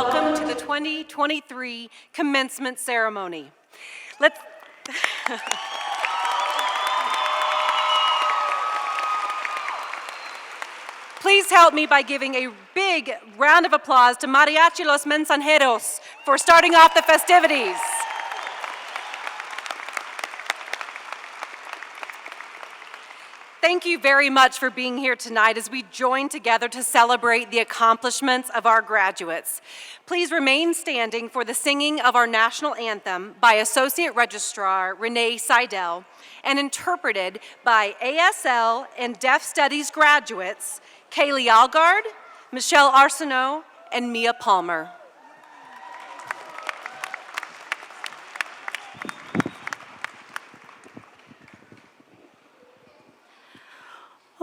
welcome to the 2023 commencement ceremony. Please help me by giving a big round of applause to Mariachi Los Mensajeros for starting off the festivities. Thank you very much for being here tonight as we join together to celebrate the accomplishments of our graduates. Please remain standing for the singing of our national anthem by Associate Registrar Renee Seidel and interpreted by ASL and Deaf Studies graduates Kaylee Algard, Michelle Arsenault, and Mia Palmer.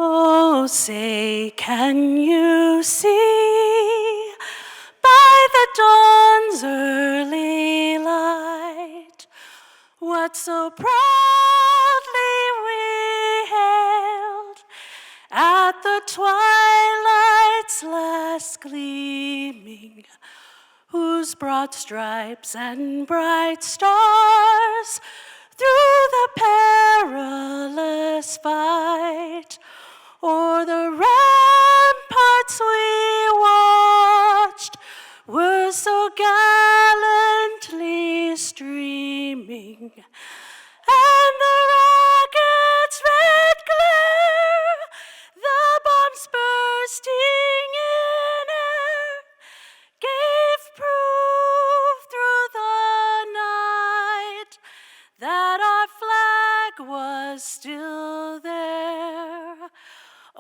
Oh, say, can you see by the dawn's early light what so proudly we hailed at the twilight's last gleaming, whose broad stripes and bright stars through the perilous fight o'er the ramparts we watched were so gallantly streaming, and the rocket's red glare, the bombs bursting in air, gave proof through the night that our flag was still there.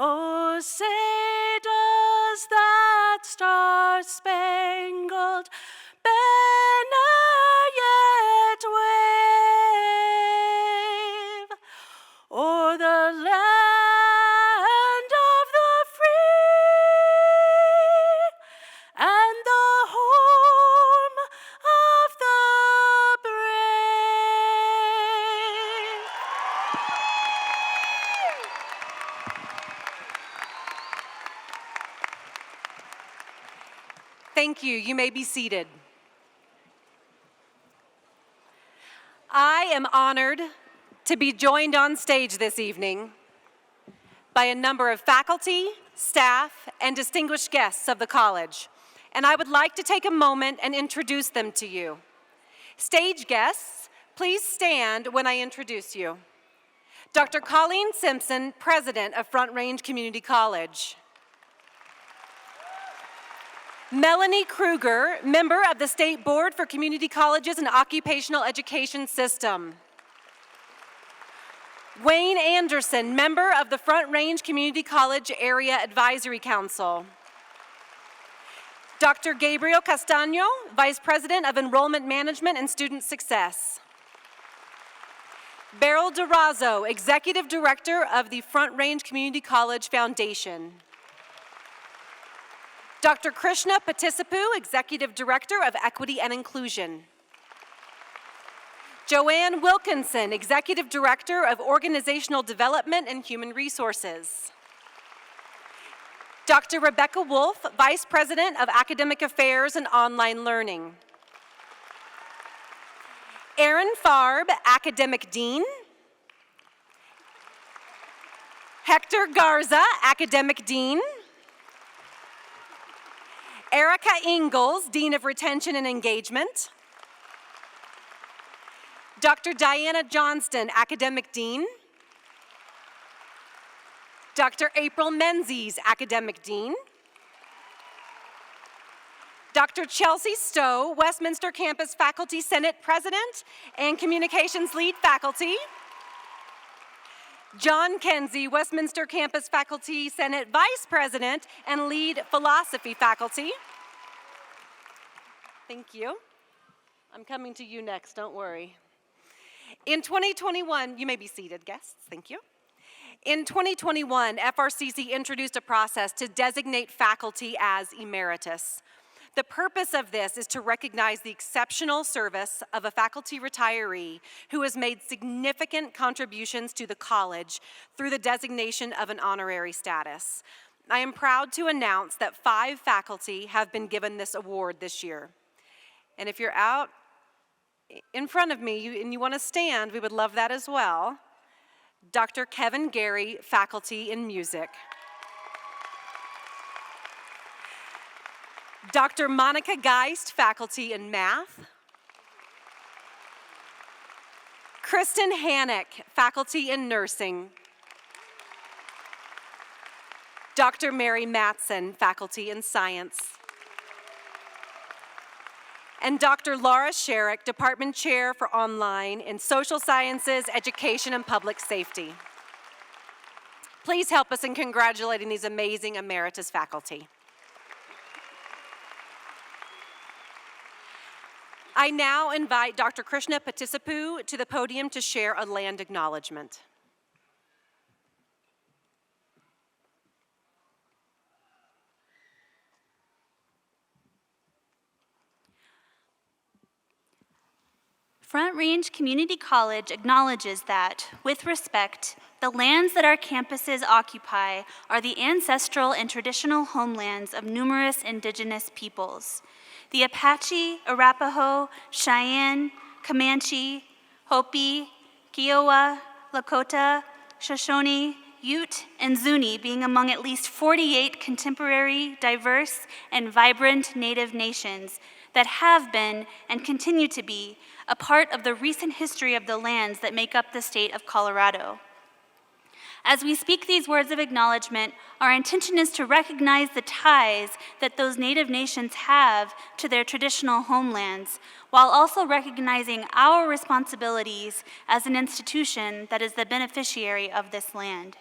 Oh, say, does that star-spangled banner yet wave o'er the land of the free and the home of the brave? Thank you. You may be seated. I am honored to be joined on stage this evening by a number of faculty, staff, and distinguished guests of the college, and I would like to take a moment and introduce them to you. Stage guests, please stand when I introduce you. Dr. Colleen Simpson, President of Front Range Community College. Melanie Kruger, member of the State Board for Community Colleges and Occupational Education System. Wayne Anderson, member of the Front Range Community College Area Advisory Council. Dr. Gabriel Castaño, Vice President of Enrollment Management and Student Success. Beryl Durazo, Executive Director of the Front Range Community College Foundation. Dr. Krishna Patisipu, Executive Director of Equity and Inclusion. Joanne Wilkinson, Executive Director of Organizational Development and Human Resources. Dr. Rebecca Wolf, Vice President of Academic Affairs and Online Learning. Aaron Farb, Academic Dean. Hector Garza, Academic Dean. Erica Ingalls, Dean of Retention and Engagement. Dr. Diana Johnston, Academic Dean. Dr. April Menzies, Academic Dean. Dr. Chelsea Stowe, Westminster Campus Faculty Senate President and Communications Lead Faculty. John Kenzie, Westminster Campus Faculty Senate Vice President and Lead Philosophy Faculty. Thank you. I'm coming to you next, don't worry. In 2021, you may be seated, guests, thank you. In 2021, FRCC introduced a process to designate faculty as emeritus. The purpose of this is to recognize the exceptional service of a faculty retiree who has made significant contributions to the college through the designation of an honorary status. I am proud to announce that 5 faculty have been given this award this year. And if you're out in front of me and you want to stand, we would love that as well. Dr. Kevin Gary, faculty in music. Dr. Monica Geist, faculty in math. Kristen Hannock, faculty in nursing. Dr. Mary Matson, faculty in science. And Dr. Laura Sherrick, department chair for online in social sciences, education, and public safety. Please help us in congratulating these amazing emeritus faculty. I now invite Dr. Krishna Patisipu to the podium to share a land acknowledgement. Front Range Community College acknowledges that, with respect, the lands that our campuses occupy are the ancestral and traditional homelands of numerous indigenous peoples. The Apache, Arapaho, Cheyenne, Comanche, Hopi, Kiowa, Lakota, Shoshone, Ute, and Zuni being among at least 48 contemporary, diverse, and vibrant Native nations that have been and continue to be a part of the recent history of the lands that make up the state of Colorado. As we speak these words of acknowledgement, our intention is to recognize the ties that those Native nations have to their traditional homelands, while also recognizing our responsibilities as an institution that is the beneficiary of this land.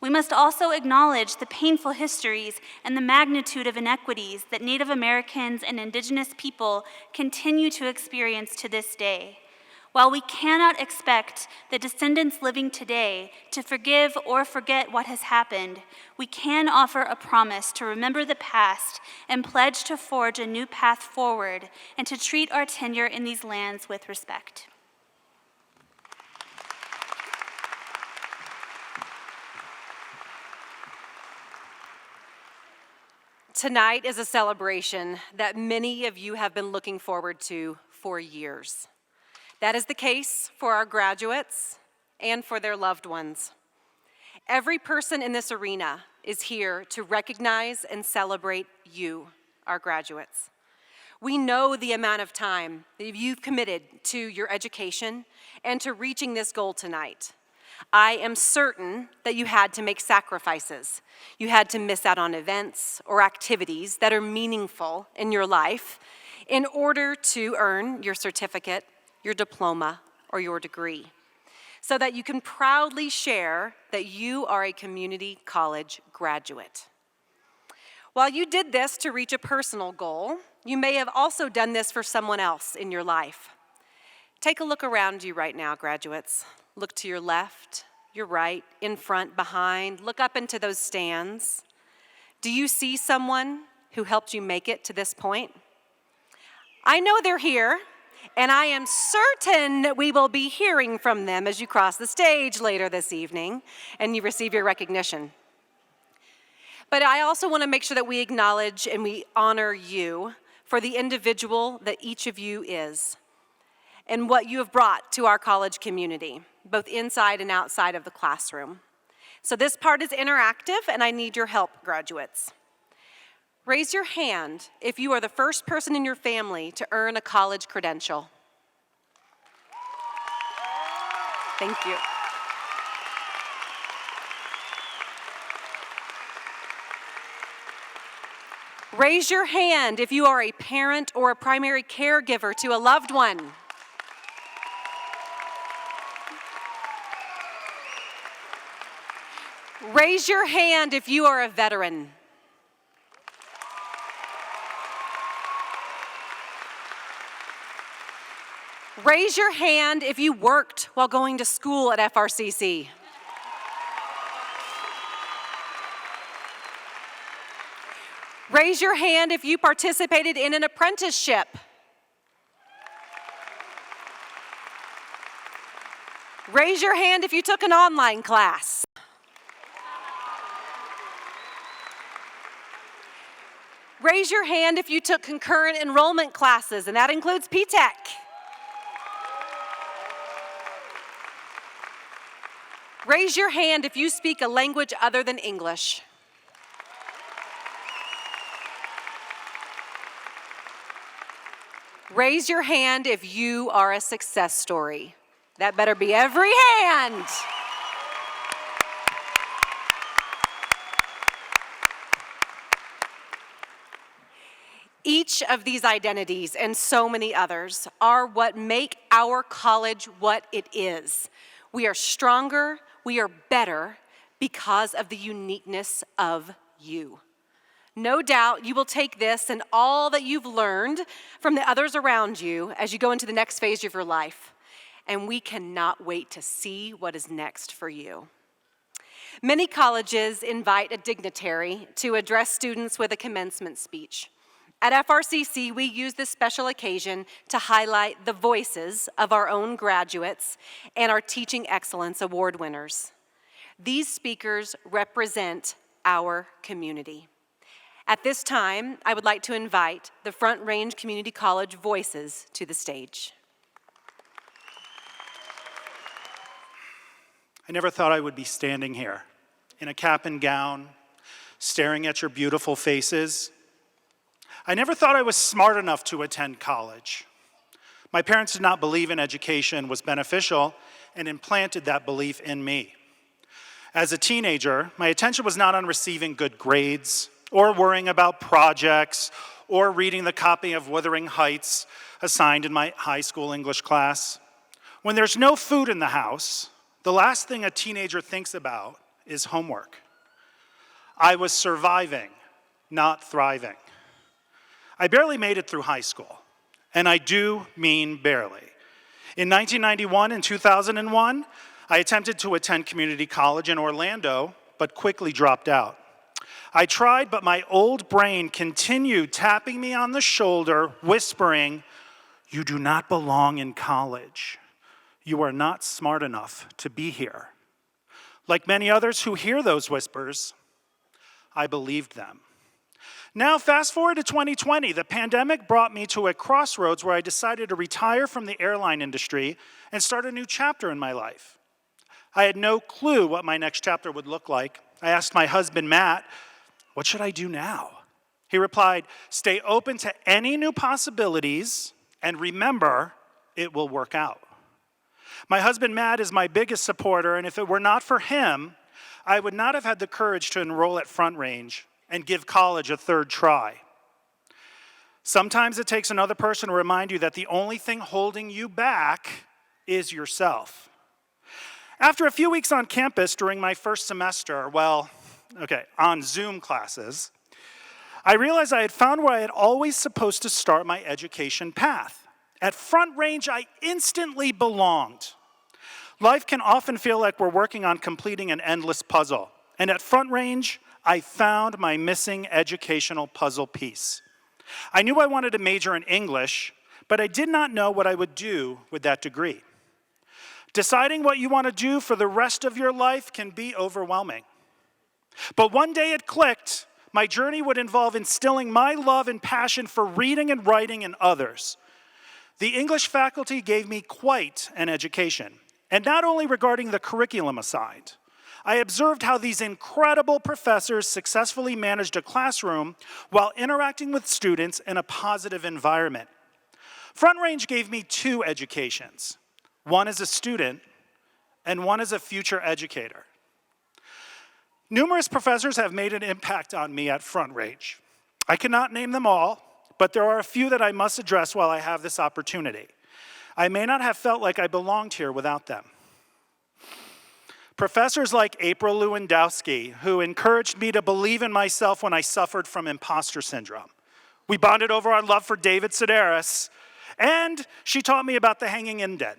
We must also acknowledge the painful histories and the magnitude of inequities that Native Americans and Indigenous people continue to experience to this day. While we cannot expect the descendants living today to forgive or forget what has happened, we can offer a promise to remember the past and pledge to forge a new path forward and to treat our tenure in these lands with respect. Tonight is a celebration that many of you have been looking forward to for years. That is the case for our graduates and for their loved ones. Every person in this arena is here to recognize and celebrate you, our graduates. We know the amount of time that you've committed to your education and to reaching this goal tonight. I am certain that you had to make sacrifices. You had to miss out on events or activities that are meaningful in your life in order to earn your certificate, your diploma, or your degree, so that you can proudly share that you are a community college graduate. While you did this to reach a personal goal, you may have also done this for someone else in your life. Take a look around you right now, graduates. Look to your left, your right, in front, behind. Look up into those stands. Do you see someone who helped you make it to this point? I know they're here, and I am certain that we will be hearing from them as you cross the stage later this evening and you receive your recognition. But I also want to make sure that we acknowledge and we honor you for the individual that each of you is and what you have brought to our college community, both inside and outside of the classroom. So this part is interactive, and I need your help, graduates. Raise your hand if you are the first person in your family to earn a college credential. Thank you. Raise your hand if you are a parent or a primary caregiver to a loved one. Raise your hand if you are a veteran. Raise your hand if you worked while going to school at FRCC. Raise your hand if you participated in an apprenticeship. Raise your hand if you took an online class. Raise your hand if you took concurrent enrollment classes, and that includes P-TECH. Raise your hand if you speak a language other than English. Raise your hand if you are a success story. That better be every hand. Each of these identities and so many others are what make our college what it is. We are stronger, we are better because of the uniqueness of you. No doubt you will take this and all that you've learned from the others around you as you go into the next phase of your life. And we cannot wait to see what is next for you. Many colleges invite a dignitary to address students with a commencement speech. At FRCC, we use this special occasion to highlight the voices of our own graduates and our Teaching Excellence Award winners. These speakers represent our community. At this time, I would like to invite the Front Range Community College voices to the stage. I never thought I would be standing here in a cap and gown, staring at your beautiful faces. I never thought I was smart enough to attend college. My parents did not believe in education was beneficial and implanted that belief in me. As a teenager, my attention was not on receiving good grades or worrying about projects or reading the copy of Wuthering Heights assigned in my high school English class. When there's no food in the house, the last thing a teenager thinks about is homework. I was surviving, not thriving. I barely made it through high school, and I do mean barely. In 1991 and 2001, I attempted to attend community college in Orlando, but quickly dropped out. I tried, but my old brain continued tapping me on the shoulder, whispering, "You do not belong in college. You are not smart enough to be here." Like many others who hear those whispers, I believed them. Now, fast forward to 2020, the pandemic brought me to a crossroads where I decided to retire from the airline industry and start a new chapter in my life. I had no clue what my next chapter would look like. I asked my husband, Matt, "What should I do now?" He replied, "Stay open to any new possibilities, and remember, it will work out." My husband, Matt, is my biggest supporter, and if it were not for him, I would not have had the courage to enroll at Front Range and give college a third try. Sometimes it takes another person to remind you that the only thing holding you back is yourself. After a few weeks on campus during my first semester, on Zoom classes, I realized I had found where I had always supposed to start my education path. At Front Range, I instantly belonged. Life can often feel like we're working on completing an endless puzzle, and at Front Range, I found my missing educational puzzle piece. I knew I wanted to major in English, but I did not know what I would do with that degree. Deciding what you want to do for the rest of your life can be overwhelming. But one day it clicked. My journey would involve instilling my love and passion for reading and writing in others. The English faculty gave me quite an education, and not only regarding the curriculum assigned. I observed how these incredible professors successfully managed a classroom while interacting with students in a positive environment. Front Range gave me two educations, one as a student and one as a future educator. Numerous professors have made an impact on me at Front Range. I cannot name them all, but there are a few that I must address while I have this opportunity. I may not have felt like I belonged here without them. Professors like April Lewandowski, who encouraged me to believe in myself when I suffered from imposter syndrome. We bonded over our love for David Sedaris, and she taught me about the hanging indent.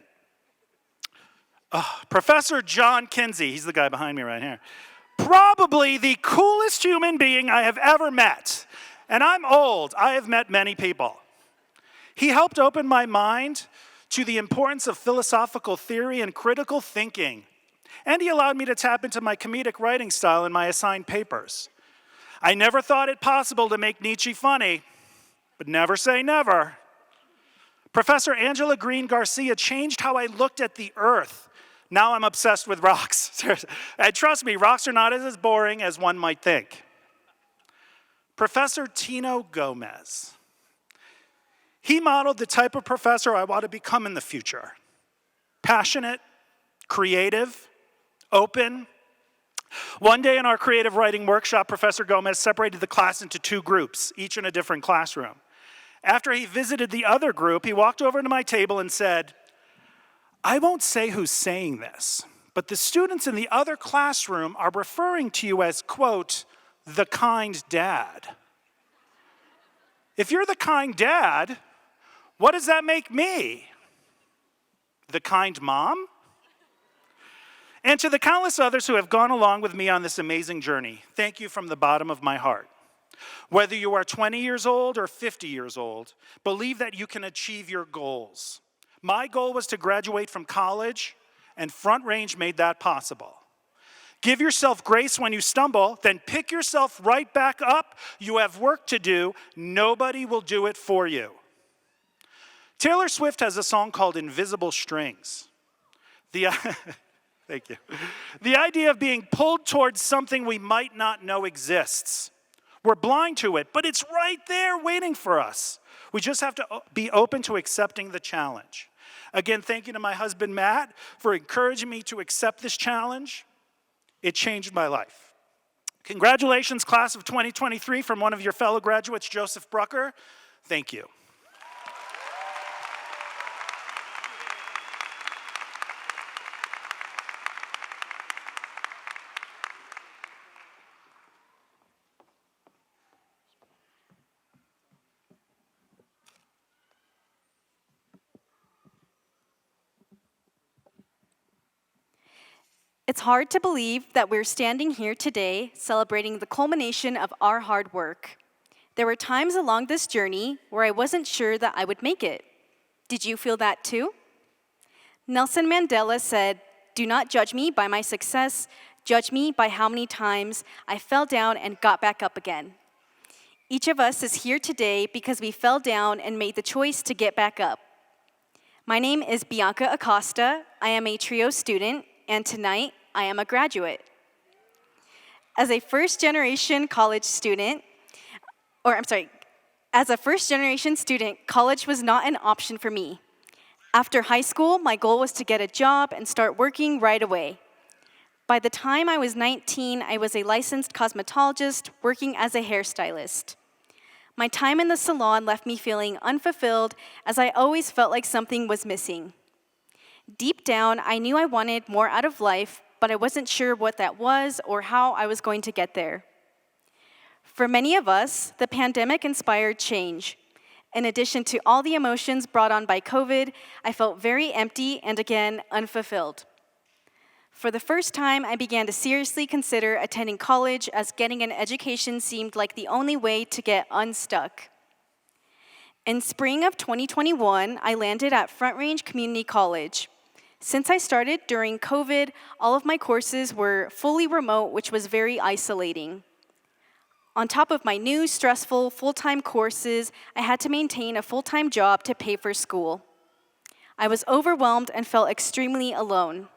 Professor John Kinsey, he's the guy behind me right here, probably the coolest human being I have ever met. And I'm old, I have met many people. He helped open my mind to the importance of philosophical theory and critical thinking. And he allowed me to tap into my comedic writing style in my assigned papers. I never thought it possible to make Nietzsche funny, but never say never. Professor Angela Green Garcia changed how I looked at the earth. Now I'm obsessed with rocks. And trust me, rocks are not as boring as one might think. Professor Tino Gomez. He modeled the type of professor I want to become in the future. Passionate, creative, open. One day in our creative writing workshop, Professor Gomez separated the class into two groups, each in a different classroom. After he visited the other group, he walked over to my table and said, I won't say who's saying this, but the students in the other classroom are referring to you as, quote, the kind dad. If you're the kind dad, what does that make me? The kind mom? And to the countless others who have gone along with me on this amazing journey, thank you from the bottom of my heart. Whether you are 20 years old or 50 years old, believe that you can achieve your goals. My goal was to graduate from college, and Front Range made that possible. Give yourself grace when you stumble, then pick yourself right back up. You have work to do. Nobody will do it for you. Taylor Swift has a song called Invisible Strings. Thank you. The idea of being pulled towards something we might not know exists. We're blind to it, but it's right there waiting for us. We just have to be open to accepting the challenge. Again, thank you to my husband, Matt, for encouraging me to accept this challenge. It changed my life. Congratulations, class of 2023, from one of your fellow graduates, Joseph Brucker. Thank you. It's hard to believe that we're standing here today celebrating the culmination of our hard work. There were times along this journey where I wasn't sure that I would make it. Did you feel that too? Nelson Mandela said, "Do not judge me by my success, judge me by how many times I fell down and got back up again." Each of us is here today because we fell down and made the choice to get back up. My name is Bianca Acosta. I am a TRIO student, and tonight I am a graduate. As a first-generation student, college was not an option for me. After high school, my goal was to get a job and start working right away. By the time I was 19, I was a licensed cosmetologist working as a hairstylist. My time in the salon left me feeling unfulfilled, as I always felt like something was missing. Deep down, I knew I wanted more out of life, but I wasn't sure what that was or how I was going to get there. For many of us, the pandemic inspired change. In addition to all the emotions brought on by COVID, I felt very empty and again, unfulfilled. For the first time, I began to seriously consider attending college, as getting an education seemed like the only way to get unstuck. In spring of 2021, I landed at Front Range Community College. Since I started during COVID, all of my courses were fully remote, which was very isolating. On top of my new, stressful, full-time courses, I had to maintain a full-time job to pay for school. I was overwhelmed and felt extremely alone.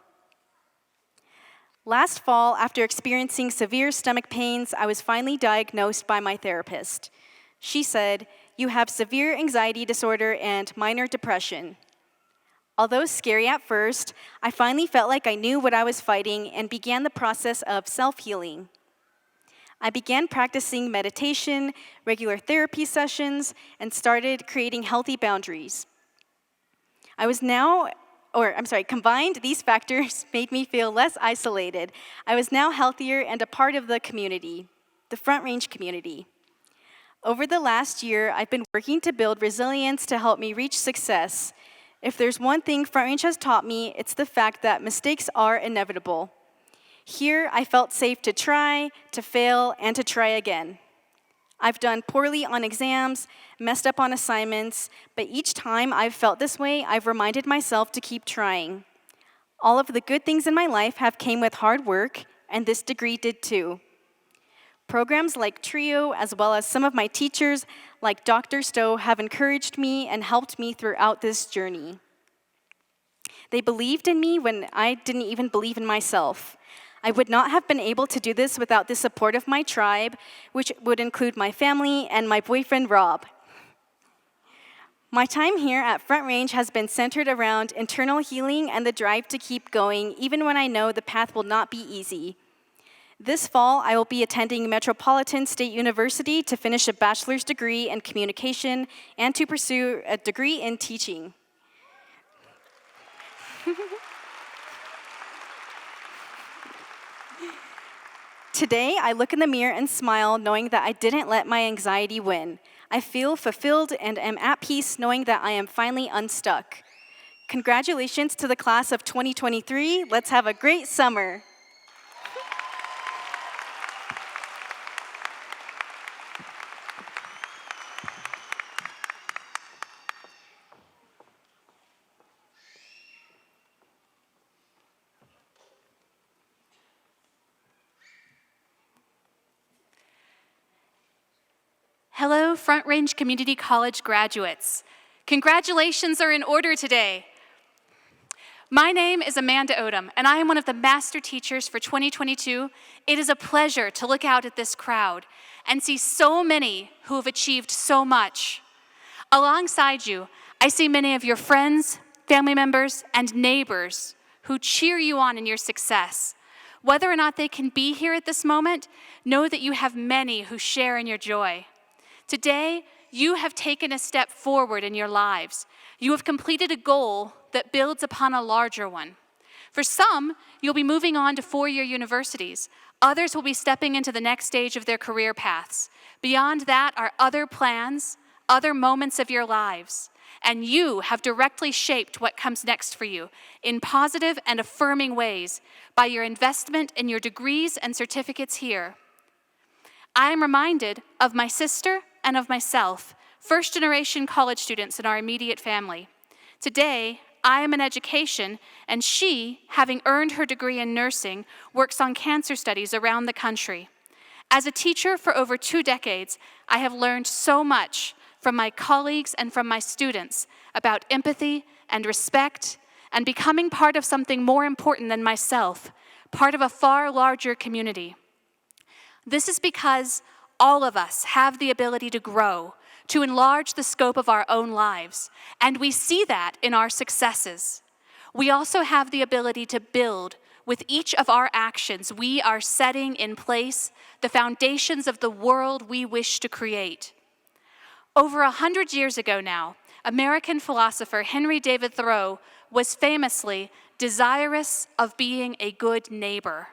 Last fall, after experiencing severe stomach pains, I was finally diagnosed by my therapist. She said, "You have severe anxiety disorder and minor depression." Although scary at first, I finally felt like I knew what I was fighting and began the process of self-healing. I began practicing meditation, regular therapy sessions, and started creating healthy boundaries. Combined, these factors made me feel less isolated. I was now healthier and a part of the community, the Front Range community. Over the last year, I've been working to build resilience to help me reach success. If there's one thing Front Range has taught me, it's the fact that mistakes are inevitable. Here, I felt safe to try, to fail, and to try again. I've done poorly on exams, messed up on assignments, but each time I've felt this way, I've reminded myself to keep trying. All of the good things in my life have came with hard work, and this degree did too. Programs like TRIO, as well as some of my teachers, like Dr. Stowe, have encouraged me and helped me throughout this journey. They believed in me when I didn't even believe in myself. I would not have been able to do this without the support of my tribe, which would include my family and my boyfriend, Rob. My time here at Front Range has been centered around internal healing and the drive to keep going, even when I know the path will not be easy. This fall, I will be attending Metropolitan State University to finish a bachelor's degree in communication and to pursue a degree in teaching. Today, I look in the mirror and smile, knowing that I didn't let my anxiety win. I feel fulfilled and am at peace knowing that I am finally unstuck. Congratulations to the class of 2023. Let's have a great summer. Hello, Front Range Community College graduates. Congratulations are in order today. My name is Amanda Odom, and I am one of the master teachers for 2022. It is a pleasure to look out at this crowd and see so many who have achieved so much. Alongside you, I see many of your friends, family members, and neighbors who cheer you on in your success. Whether or not they can be here at this moment, know that you have many who share in your joy. Today, you have taken a step forward in your lives. You have completed a goal that builds upon a larger one. For some, you'll be moving on to four-year universities. Others will be stepping into the next stage of their career paths. Beyond that are other plans, other moments of your lives. And you have directly shaped what comes next for you in positive and affirming ways by your investment in your degrees and certificates here. I am reminded of my sister and of myself, first-generation college students in our immediate family. Today, I am in education, and she, having earned her degree in nursing, works on cancer studies around the country. As a teacher for over 2 decades, I have learned so much from my colleagues and from my students about empathy and respect and becoming part of something more important than myself, part of a far larger community. This is because all of us have the ability to grow, to enlarge the scope of our own lives, and we see that in our successes. We also have the ability to build. With each of our actions, we are setting in place the foundations of the world we wish to create. Over 100 years ago now, American philosopher Henry David Thoreau was famously desirous of being a good neighbor.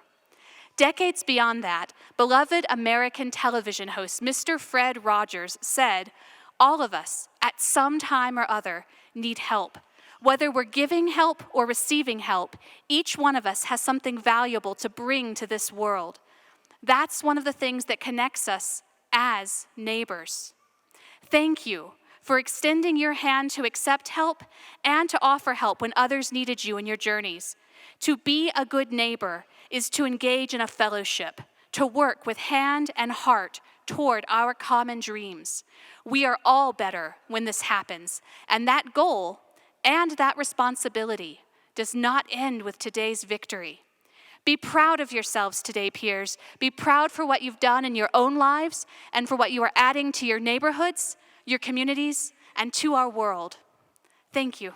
Decades beyond that, beloved American television host Mr. Fred Rogers said, "All of us, at some time or other, need help. Whether we're giving help or receiving help, each one of us has something valuable to bring to this world." That's one of the things that connects us as neighbors. Thank you for extending your hand to accept help and to offer help when others needed you in your journeys. To be a good neighbor is to engage in a fellowship, to work with hand and heart toward our common dreams. We are all better when this happens, and that goal and that responsibility does not end with today's victory. Be proud of yourselves today, peers. Be proud for what you've done in your own lives and for what you are adding to your neighborhoods, your communities, and to our world. Thank you.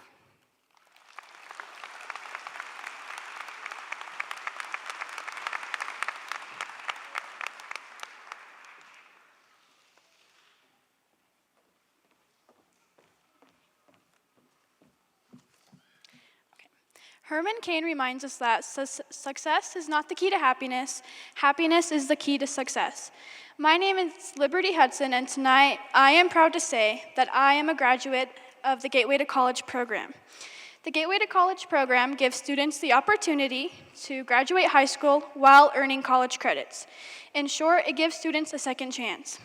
Herman Cain reminds us that success is not the key to happiness. Happiness is the key to success. My name is Liberty Hudson, and tonight I am proud to say that I am a graduate of the Gateway to College program. The Gateway to College program gives students the opportunity to graduate high school while earning college credits. In short, it gives students a second chance.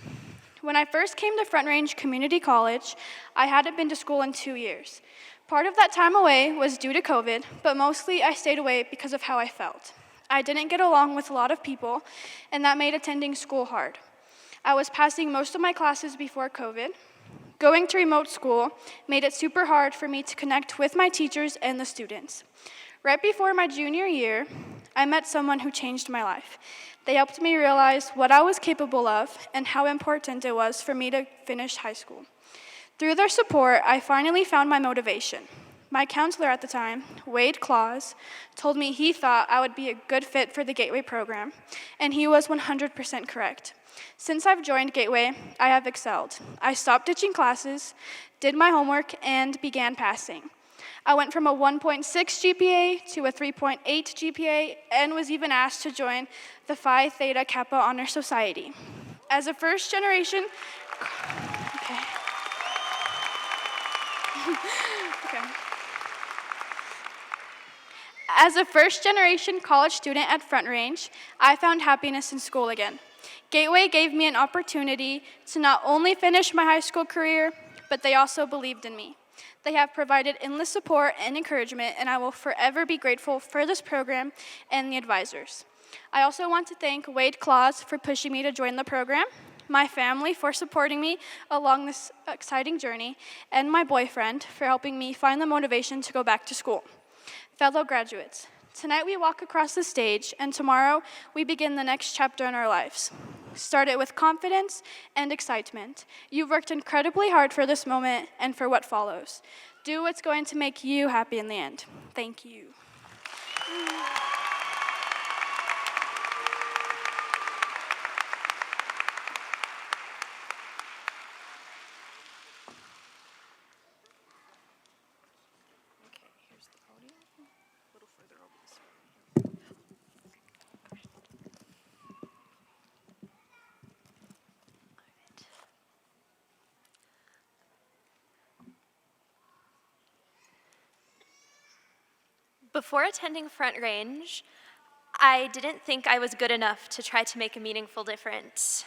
When I first came to Front Range Community College, I hadn't been to school in 2 years. Part of that time away was due to COVID, but mostly I stayed away because of how I felt. I didn't get along with a lot of people, and that made attending school hard. I was passing most of my classes before COVID. Going to remote school made it super hard for me to connect with my teachers and the students. Right before my junior year, I met someone who changed my life. They helped me realize what I was capable of and how important it was for me to finish high school. Through their support, I finally found my motivation. My counselor at the time, Wade Claus, told me he thought I would be a good fit for the Gateway program, and he was 100% correct. Since I've joined Gateway, I have excelled. I stopped ditching classes, did my homework, and began passing. I went from a 1.6 GPA to a 3.8 GPA and was even asked to join the Phi Theta Kappa Honor Society. As a first-generation... Okay. Okay. As a first-generation college student at Front Range, I found happiness in school again. Gateway gave me an opportunity to not only finish my high school career, but they also believed in me. They have provided endless support and encouragement, and I will forever be grateful for this program and the advisors. I also want to thank Wade Claus for pushing me to join the program, my family for supporting me along this exciting journey, and my boyfriend for helping me find the motivation to go back to school. Fellow graduates, tonight we walk across the stage, and tomorrow we begin the next chapter in our lives. Start it with confidence and excitement. You've worked incredibly hard for this moment and for what follows. Do what's going to make you happy in the end. Thank you. Before attending Front Range, I didn't think I was good enough to try to make a meaningful difference.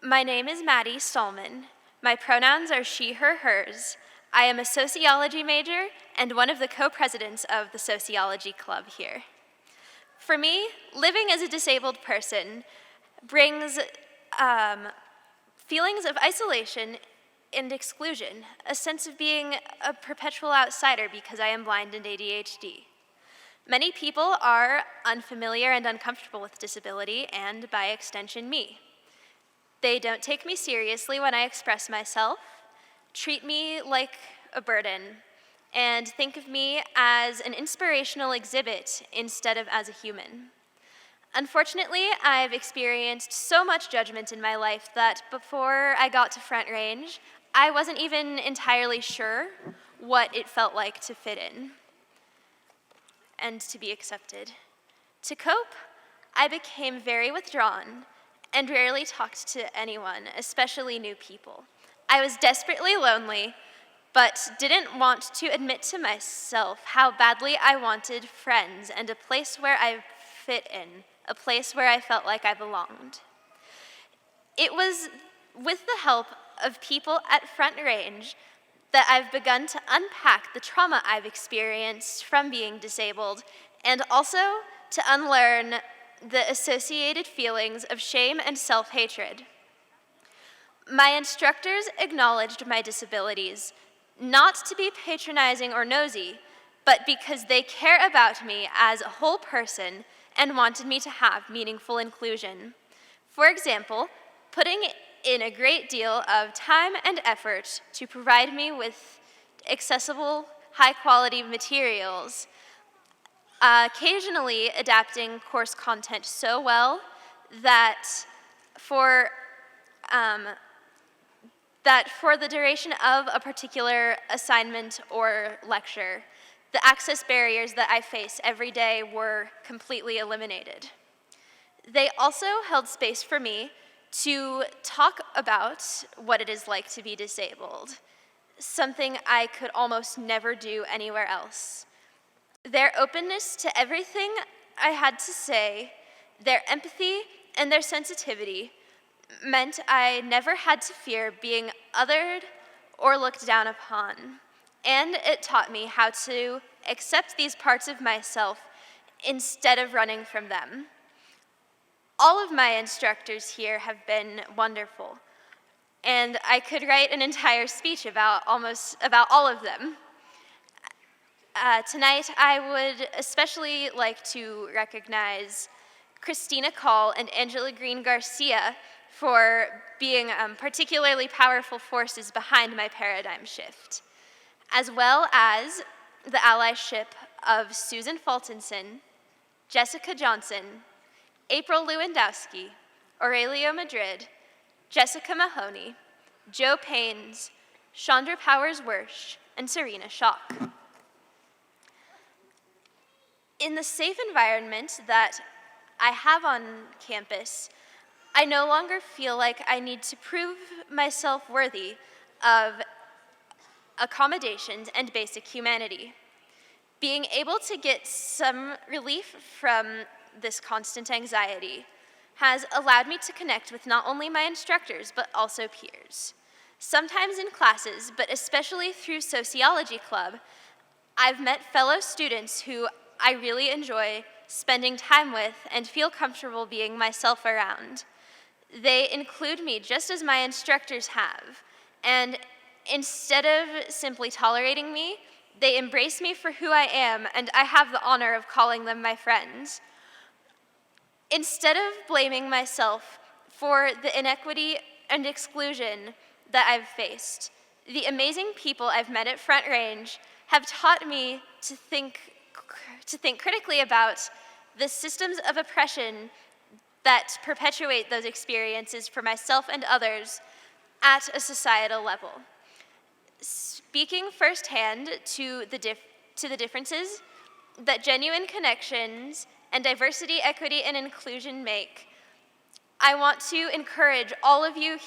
My name is Maddie Stallman. My pronouns are she, her, hers. I am a sociology major and one of the co-presidents of the sociology club here. For me, living as a disabled person brings feelings of isolation and exclusion, a sense of being a perpetual outsider because I am blind and ADHD. Many people are unfamiliar and uncomfortable with disability, and by extension, me. They don't take me seriously when I express myself, treat me like a burden, and think of me as an inspirational exhibit instead of as a human. Unfortunately, I've experienced so much judgment in my life that before I got to Front Range, I wasn't even entirely sure what it felt like to fit in and to be accepted. To cope, I became very withdrawn and rarely talked to anyone, especially new people. I was desperately lonely, but didn't want to admit to myself how badly I wanted friends and a place where I fit in, a place where I felt like I belonged. It was with the help of people at Front Range that I've begun to unpack the trauma I've experienced from being disabled and also to unlearn the associated feelings of shame and self-hatred. My instructors acknowledged my disabilities, not to be patronizing or nosy, but because they care about me as a whole person and wanted me to have meaningful inclusion. For example, putting in a great deal of time and effort to provide me with accessible, high-quality materials, occasionally adapting course content so well that for the duration of a particular assignment or lecture, the access barriers that I face every day were completely eliminated. They also held space for me to talk about what it is like to be disabled, something I could almost never do anywhere else. Their openness to everything I had to say, their empathy and their sensitivity meant I never had to fear being othered or looked down upon. And it taught me how to accept these parts of myself instead of running from them. All of my instructors here have been wonderful, and I could write an entire speech about all of them. Tonight, I would especially like to recognize Christina Call and Angela Green Garcia for being particularly powerful forces behind my paradigm shift, as well as the allyship of Susan Fultonson, Jessica Johnson, April Lewandowski, Aurelio Madrid, Jessica Mahoney, Joe Paynes, Chandra Powers-Wersch, and Serena Schock. In the safe environment that I have on campus, I no longer feel like I need to prove myself worthy of accommodations and basic humanity. Being able to get some relief from this constant anxiety has allowed me to connect with not only my instructors, but also peers. Sometimes in classes, but especially through Sociology Club, I've met fellow students who I really enjoy spending time with and feel comfortable being myself around. They include me just as my instructors have, and instead of simply tolerating me, they embrace me for who I am, and I have the honor of calling them my friends. Instead of blaming myself for the inequity and exclusion that I've faced, the amazing people I've met at Front Range have taught me to think critically about the systems of oppression that perpetuate those experiences for myself and others at a societal level. Speaking firsthand to the differences that genuine connections and diversity, equity, and inclusion make, I want to encourage all of you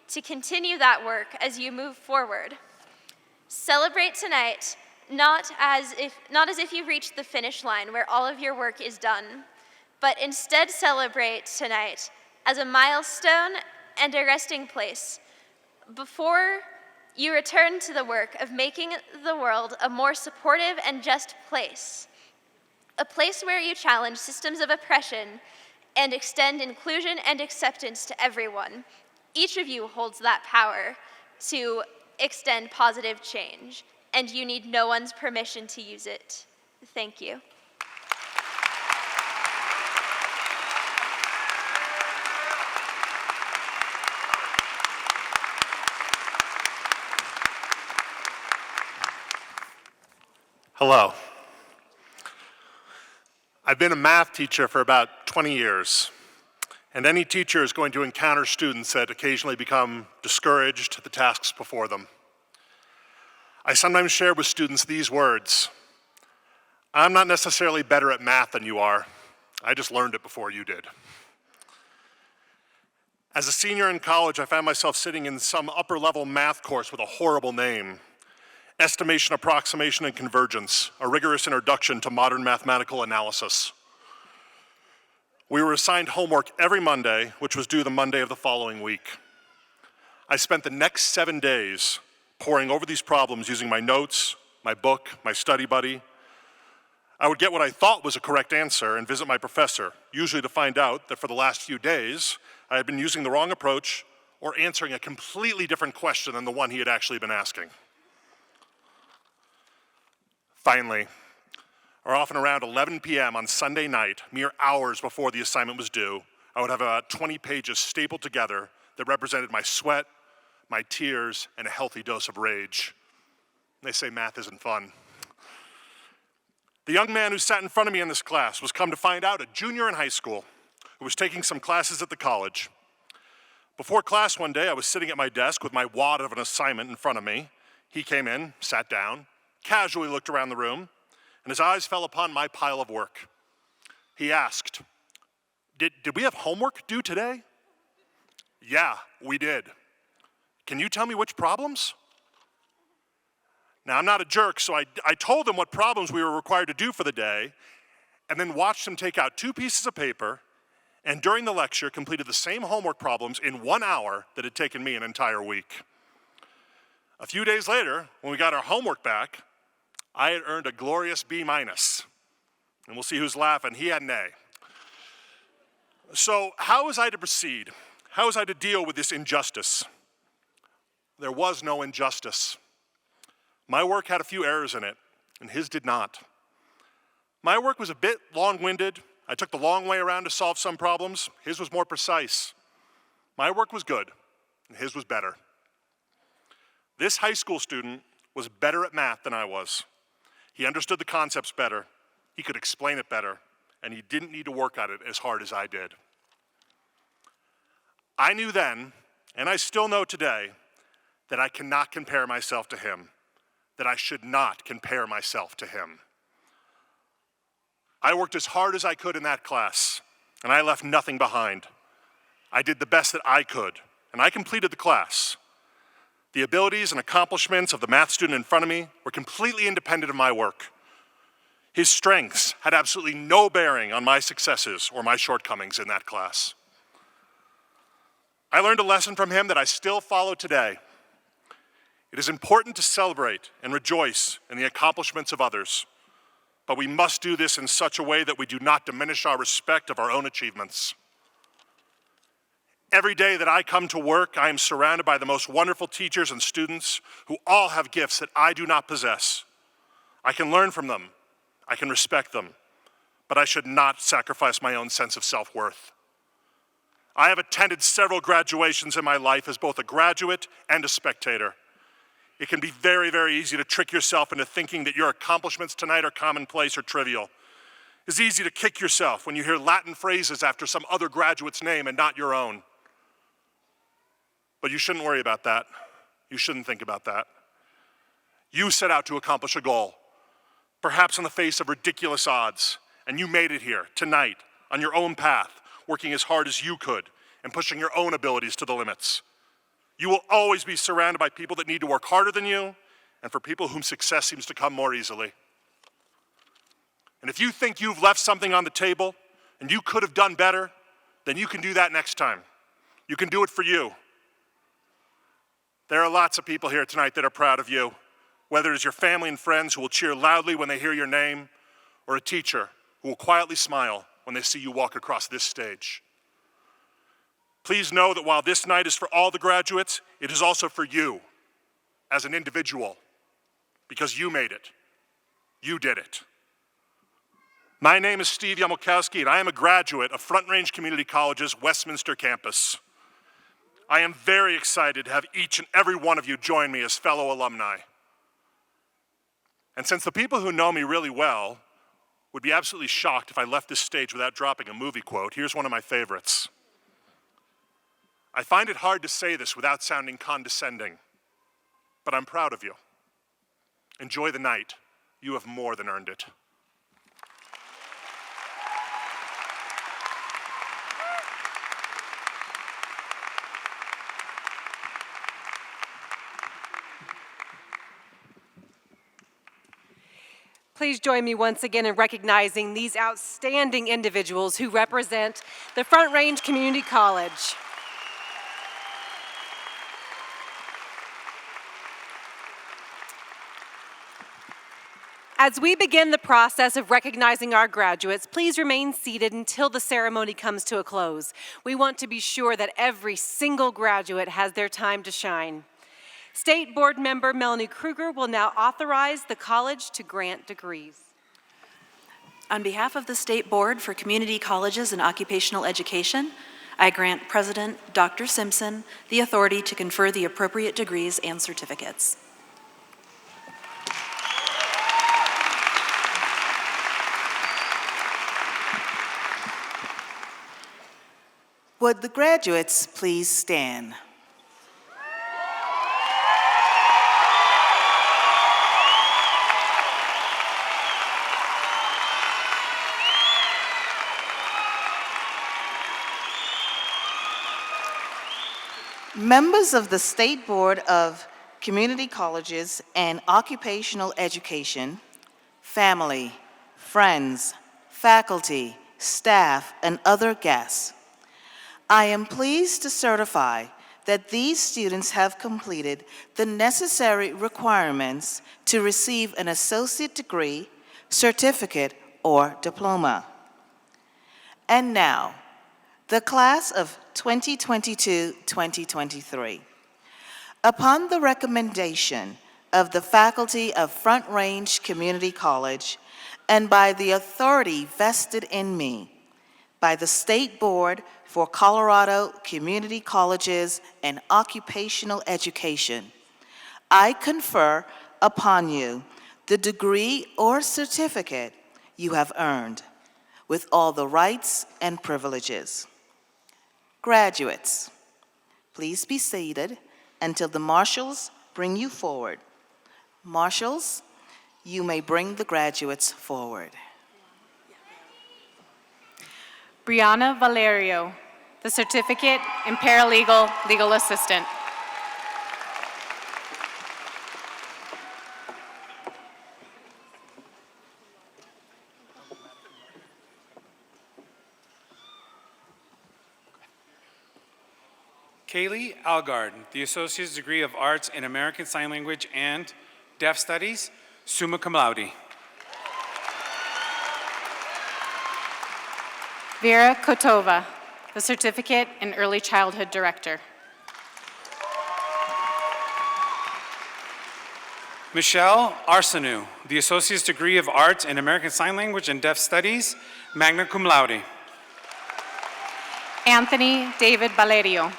to continue that work as you move forward. Celebrate tonight, not as if you've reached the finish line where all of your work is done, but instead celebrate tonight as a milestone and a resting place before you return to the work of making the world a more supportive and just place. A place where you challenge systems of oppression and extend inclusion and acceptance to everyone. Each of you holds that power to extend positive change, and you need no one's permission to use it. Thank you. Hello. I've been a math teacher for about 20 years, and any teacher is going to encounter students that occasionally become discouraged at the tasks before them. I sometimes share with students these words: I'm not necessarily better at math than you are. I just learned it before you did. As a senior in college, I found myself sitting in some upper-level math course with a horrible name: Estimation, Approximation, and Convergence, a rigorous introduction to modern mathematical analysis. We were assigned homework every Monday, which was due the Monday of the following week. I spent the next 7 days poring over these problems using my notes, my book, my study buddy. I would get what I thought was a correct answer and visit my professor, usually to find out that for the last few days, I had been using the wrong approach or answering a completely different question than the one he had actually been asking. Finally, or often around 11 p.m. on Sunday night, mere hours before the assignment was due, I would have about 20 pages stapled together that represented my sweat, my tears, and a healthy dose of rage. They say math isn't fun. The young man who sat in front of me in this class was, come to find out, a junior in high school who was taking some classes at the college. Before class one day, I was sitting at my desk with my wad of an assignment in front of me. He came in, sat down, casually looked around the room, and his eyes fell upon my pile of work. He asked, Did we have homework due today? Yeah, we did. Can you tell me which problems? Now, I'm not a jerk, so I told him what problems we were required to do for the day, and then watched him take out 2 pieces of paper, and during the lecture completed the same homework problems in 1 hour that had taken me an entire week. A few days later, when we got our homework back, I had earned a glorious B-. And we'll see who's laughing. He had an A. So how was I to proceed? How was I to deal with this injustice? There was no injustice. My work had a few errors in it, and his did not. My work was a bit long-winded. I took the long way around to solve some problems. His was more precise. My work was good, and his was better. This high school student was better at math than I was. He understood the concepts better, he could explain it better, and he didn't need to work at it as hard as I did. I knew then, and I still know today, that I cannot compare myself to him, that I should not compare myself to him. I worked as hard as I could in that class, and I left nothing behind. I did the best that I could, and I completed the class. The abilities and accomplishments of the math student in front of me were completely independent of my work. His strengths had absolutely no bearing on my successes or my shortcomings in that class. I learned a lesson from him that I still follow today. It is important to celebrate and rejoice in the accomplishments of others, but we must do this in such a way that we do not diminish our respect of our own achievements. Every day that I come to work, I am surrounded by the most wonderful teachers and students who all have gifts that I do not possess. I can learn from them, I can respect them, but I should not sacrifice my own sense of self-worth. I have attended several graduations in my life as both a graduate and a spectator. It can be very, very easy to trick yourself into thinking that your accomplishments tonight are commonplace or trivial. It's easy to kick yourself when you hear Latin phrases after some other graduate's name and not your own. But you shouldn't worry about that. You shouldn't think about that. You set out to accomplish a goal, perhaps in the face of ridiculous odds, and you made it here tonight on your own path, working as hard as you could and pushing your own abilities to the limits. You will always be surrounded by people that need to work harder than you and for people whom success seems to come more easily. And if you think you've left something on the table and you could have done better, then you can do that next time. You can do it for you. There are lots of people here tonight that are proud of you, whether it's your family and friends who will cheer loudly when they hear your name, or a teacher who will quietly smile when they see you walk across this stage. Please know that while this night is for all the graduates, it is also for you as an individual, because you made it. You did it. My name is Steve Yamulkowski, and I am a graduate of Front Range Community College's Westminster campus. I am very excited to have each and every one of you join me as fellow alumni. And since the people who know me really well would be absolutely shocked if I left this stage without dropping a movie quote, here's one of my favorites. I find it hard to say this without sounding condescending, but I'm proud of you. Enjoy the night. You have more than earned it. Please join me once again in recognizing these outstanding individuals who represent the Front Range Community College. As we begin the process of recognizing our graduates, please remain seated until the ceremony comes to a close. We want to be sure that every single graduate has their time to shine. State Board Member Melanie Kruger will now authorize the college to grant degrees. On behalf of the State Board for Community Colleges and Occupational Education, I grant President Dr. Simpson the authority to confer the appropriate degrees and certificates. Would the graduates please stand? Members of the State Board of Community Colleges and Occupational Education, family, friends, faculty, staff, and other guests, I am pleased to certify that these students have completed the necessary requirements to receive an associate degree, certificate, or diploma. And now, the class of 2022-2023. Upon the recommendation of the faculty of Front Range Community College and by the authority vested in me by the State Board for Colorado Community Colleges and Occupational Education, I confer upon you the degree or certificate you have earned with all the rights and privileges. Graduates, please be seated until the marshals bring you forward. Marshals, you may bring the graduates forward. Brianna Valerio, the certificate in paralegal legal assistant. Kaylee Algard, the Associate's degree of Arts in American Sign Language and Deaf Studies, summa cum laude. Vera Kotova, the certificate in early childhood director. Michelle Arsenault, the Associate's degree of Arts in American Sign Language and Deaf Studies, magna cum laude. Anthony David Valerio,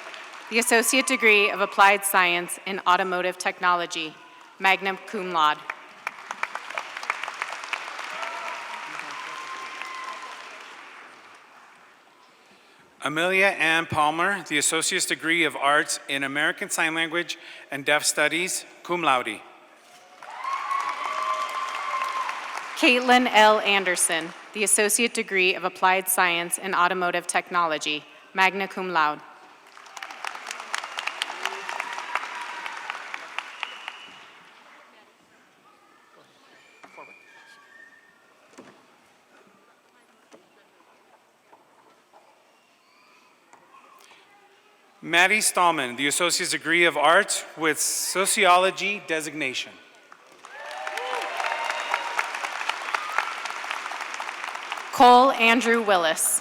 the Associate Degree of Applied Science in Automotive Technology, magna cum laude. Amelia Ann Palmer, the Associate's degree of Arts in American Sign Language and Deaf Studies, cum laude. Caitlin L. Anderson, the Associate Degree of Applied Science in Automotive Technology, magna cum laude. Maddie Stallman, the Associate's degree of Arts with Sociology designation. Cole Andrew Willis,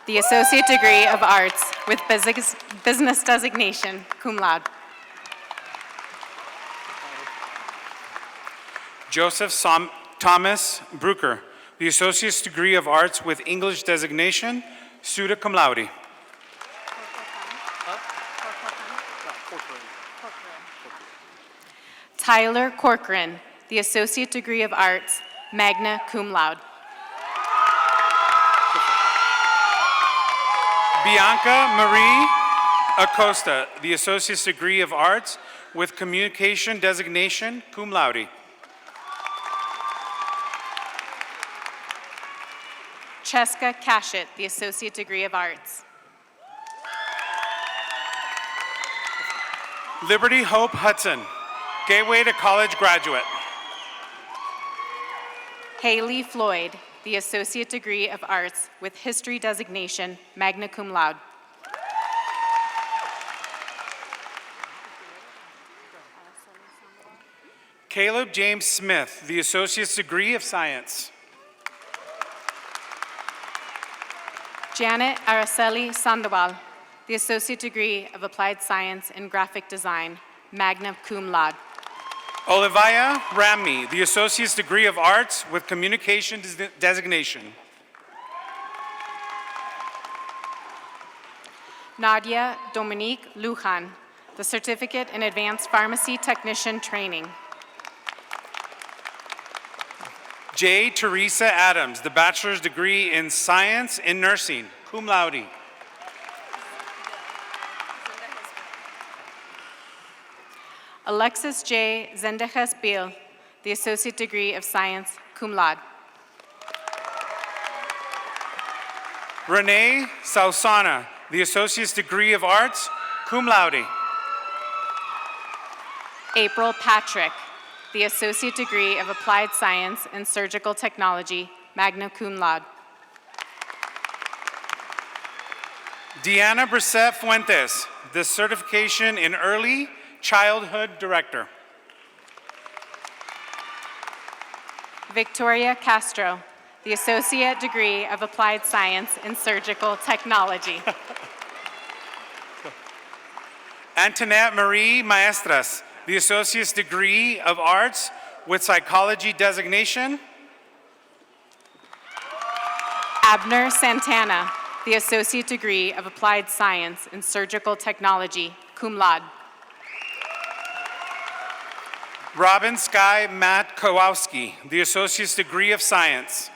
the Associate Degree of Arts with Business designation, cum laude. Joseph Thomas Brucker, the Associate's degree of Arts with English designation, summa cum laude. Tyler Corcoran, the Associate Degree of Arts, magna cum laude. Bianca Marie Acosta, the Associate's degree of Arts with Communication designation, cum laude. Cheska Cashett, the Associate Degree of Arts. Liberty Hope Hudson, Gateway to College graduate. Haley Floyd, the Associate Degree of Arts with History designation, magna cum laude. Caleb James Smith, the Associate's degree of Science. Janet Araceli Sandoval, the Associate Degree of Applied Science in Graphic Design, magna cum laude. Olivia Ramney, the Associate's degree of Arts with Communication designation. Nadia Dominique Lujan, the Certificate in Advanced Pharmacy Technician Training. J. Teresa Adams, the Bachelor's degree in Science in Nursing, cum laude. Alexis J. Zendejas Bill, the Associate Degree of Science, cum laude. Renee Sausana, the Associate's degree of Arts, cum laude. April Patrick, the Associate Degree of Applied Science in Surgical Technology, magna cum laude. Deanna Brissette Fuentes, the certification in Early Childhood Director. Victoria Castro, the Associate degree of Applied Science in Surgical Technology. Antoinette Marie Maestras, the Associate's degree of Arts with Psychology designation. Abner Santana, the Associate degree of Applied Science in Surgical Technology, cum laude. Robin Sky Matt Kowalski, the Associate's degree of Science.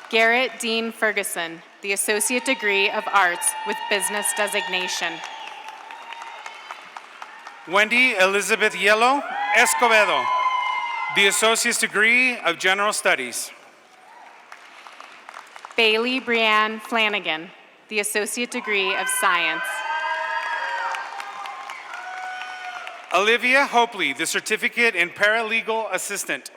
Garrett Dean Ferguson, the Associate degree of Arts with Business designation. Wendy Elizabeth Yellow Escobedo, the Associate's degree of General Studies. Bailey Brianne Flanagan, the Associate degree of Science. Olivia Hopley, the Certificate in Paralegal Assistant.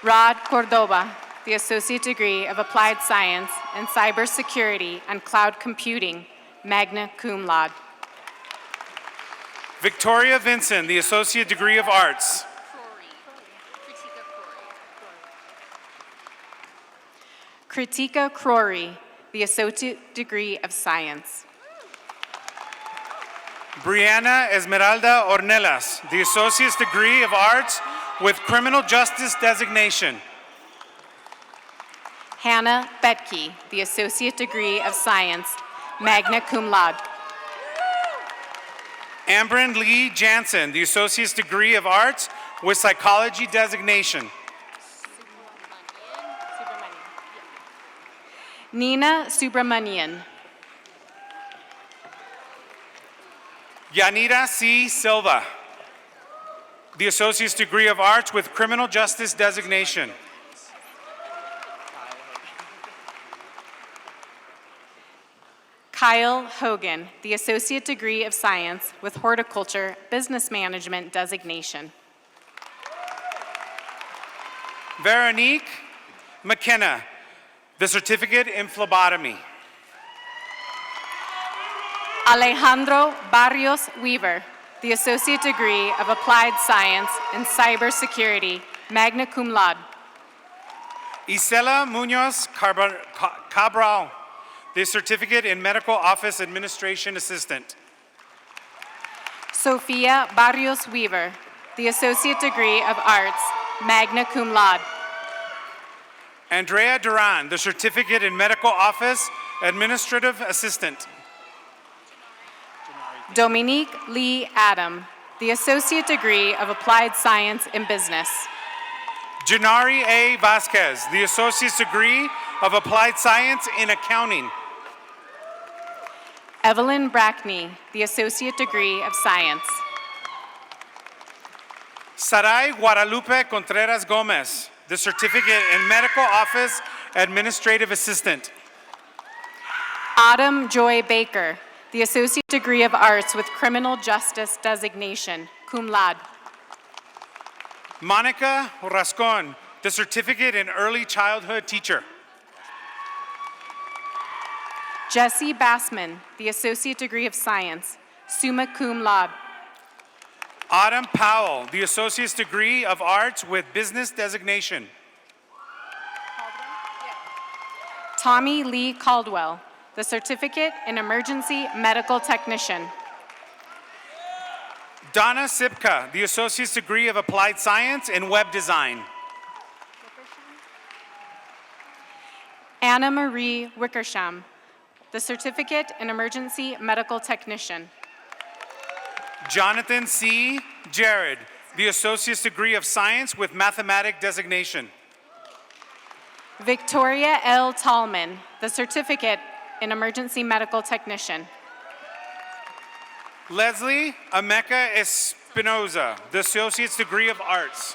Rod Cordova, the Associate degree of Applied Science in Cybersecurity and Cloud Computing, magna cum laude. Victoria Vinson, the Associate degree of Arts. Kritika Crory, the Associate degree of Science. Brianna Esmeralda Ornelas, the Associate's degree of Arts with Criminal Justice designation. Hannah Betke, the Associate degree of Science, magna cum laude. Ambryn Lee Jansen, the Associate's degree of Arts with Psychology designation. Nina Subramanian. Yanira C. Silva, the Associate's degree of Arts with Criminal Justice designation. Kyle Hogan, the Associate degree of Science with Horticulture Business Management designation. Veronique McKenna, the Certificate in Phlebotomy. Alejandro Barrios Weaver, the Associate degree of Applied Science in Cybersecurity, magna cum laude. Isela Munoz Cabral, the Certificate in Medical Office Administration Assistant. Sofia Barrios Weaver, the Associate degree of Arts, magna cum laude. Andrea Duran, the Certificate in Medical Office Administrative Assistant. Dominique Lee Adam, the Associate degree of Applied Science in Business. Janari A. Vasquez, the Associate's degree of Applied Science in Accounting. Evelyn Brackney, the Associate degree of Science. Sarai Guadalupe Contreras Gomez, the Certificate in Medical Office Administrative Assistant. Autumn Joy Baker, the Associate degree of Arts with Criminal Justice designation, cum laude. Monica Rascon, the Certificate in Early Childhood Teacher. Jesse Bassman, the Associate degree of Science, summa cum laude. Autumn Powell, the Associate's degree of Arts with Business designation. Tommy Lee Caldwell, the Certificate in Emergency Medical Technician. Donna Sipka, the Associate's degree of Applied Science in Web Design. Anna Marie Wickersham, the Certificate in Emergency Medical Technician. Jonathan C. Jared, the Associate's degree of Science with Mathematic designation. Victoria L. Tallman, the Certificate in Emergency Medical Technician. Leslie Ameka Espinoza, the Associate's degree of Arts.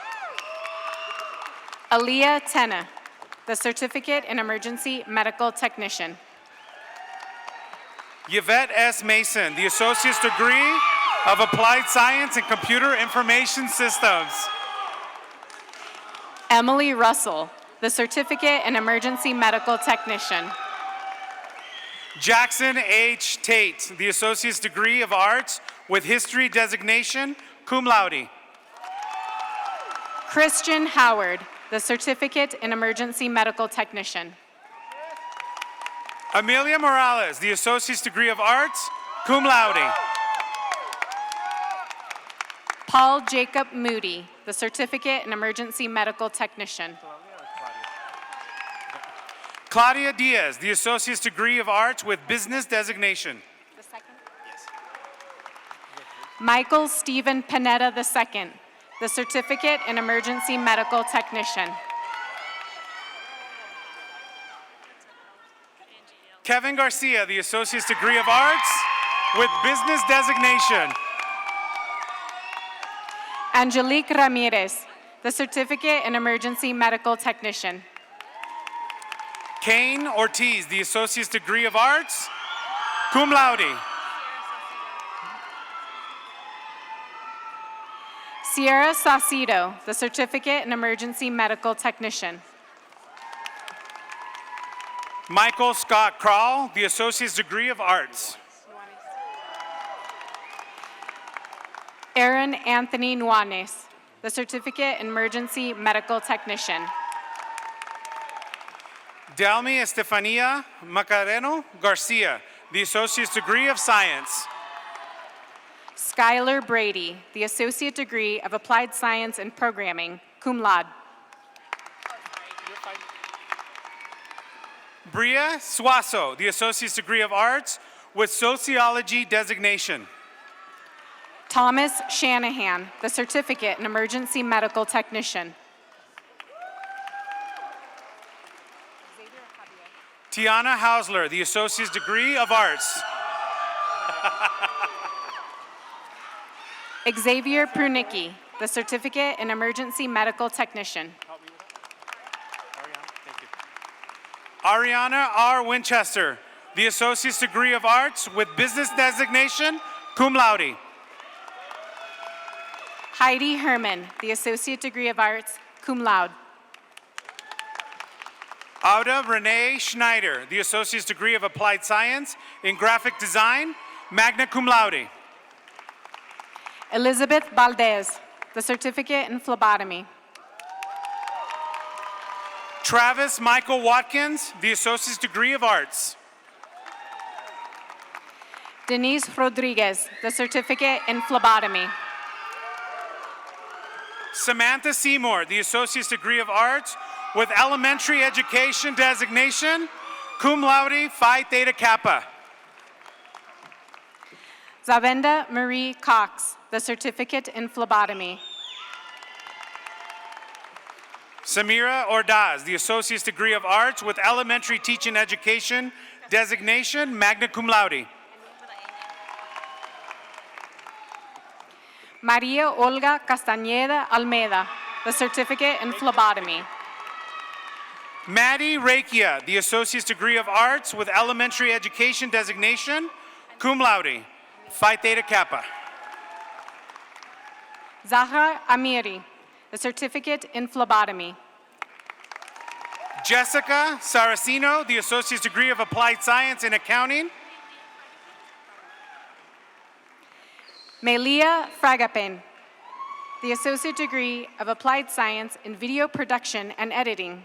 Aaliyah Tena, the Certificate in Emergency Medical Technician. Yvette S. Mason, the Associate's degree of Applied Science and Computer Information Systems. Emily Russell, the Certificate in Emergency Medical Technician. Jackson H. Tate, the Associate's degree of Arts with History designation, cum laude. Christian Howard, the Certificate in Emergency Medical Technician. Amelia Morales, the Associate's Degree of Arts, cum laude. Paul Jacob Moody, the Certificate in Emergency Medical Technician. Claudia Diaz, the Associate's Degree of Arts with Business Designation. Michael Stephen Panetta II, the Certificate in Emergency Medical Technician. Kevin Garcia, the Associate's Degree of Arts with Business Designation. Angelique Ramirez, the Certificate in Emergency Medical Technician. Kane Ortiz, the Associate's Degree of Arts, cum laude. Sierra Saucedo, the Certificate in Emergency Medical Technician. Michael Scott Krall, the Associate's Degree of Arts. Aaron Anthony Nuanes, the Certificate in Emergency Medical Technician. Delmi Estefania Macareno Garcia, the Associate's Degree of Science. Skylar Brady, the Associate Degree of Applied Science and Programming, cum laude. Bria Suazo, the Associate's Degree of Arts with Sociology Designation. Thomas Shanahan, the Certificate in Emergency Medical Technician. Tiana Hausler, the Associate's Degree of Arts. Xavier Prunicki, the Certificate in Emergency Medical Technician. Ariana R. Winchester, the Associate's Degree of Arts with Business Designation, cum laude. Heidi Herman, the Associate Degree of Arts, cum laude. Auda Renee Schneider, the Associate's Degree of Applied Science in Graphic Design, magna cum laude. Elizabeth Valdez, the Certificate in Phlebotomy. Travis Michael Watkins, the Associate's Degree of Arts. Denise Rodriguez, the Certificate in Phlebotomy. Samantha Seymour, the Associate's Degree of Arts with Elementary Education Designation, cum laude, Phi Theta Kappa. Zavenda Marie Cox, the Certificate in Phlebotomy. Samira Ordaz, the Associate's Degree of Arts with Elementary Teaching Education Designation, magna cum laude. Maria Olga Castañeda Almeida, the Certificate in Phlebotomy. Maddie Rakia, the Associate's Degree of Arts with Elementary Education Designation, cum laude, Phi Theta Kappa. Zahra Amiri, the Certificate in Phlebotomy. Jessica Saraceno, the Associate's Degree of Applied Science in Accounting. Melia Fragapen, the Associate Degree of Applied Science in Video Production and Editing.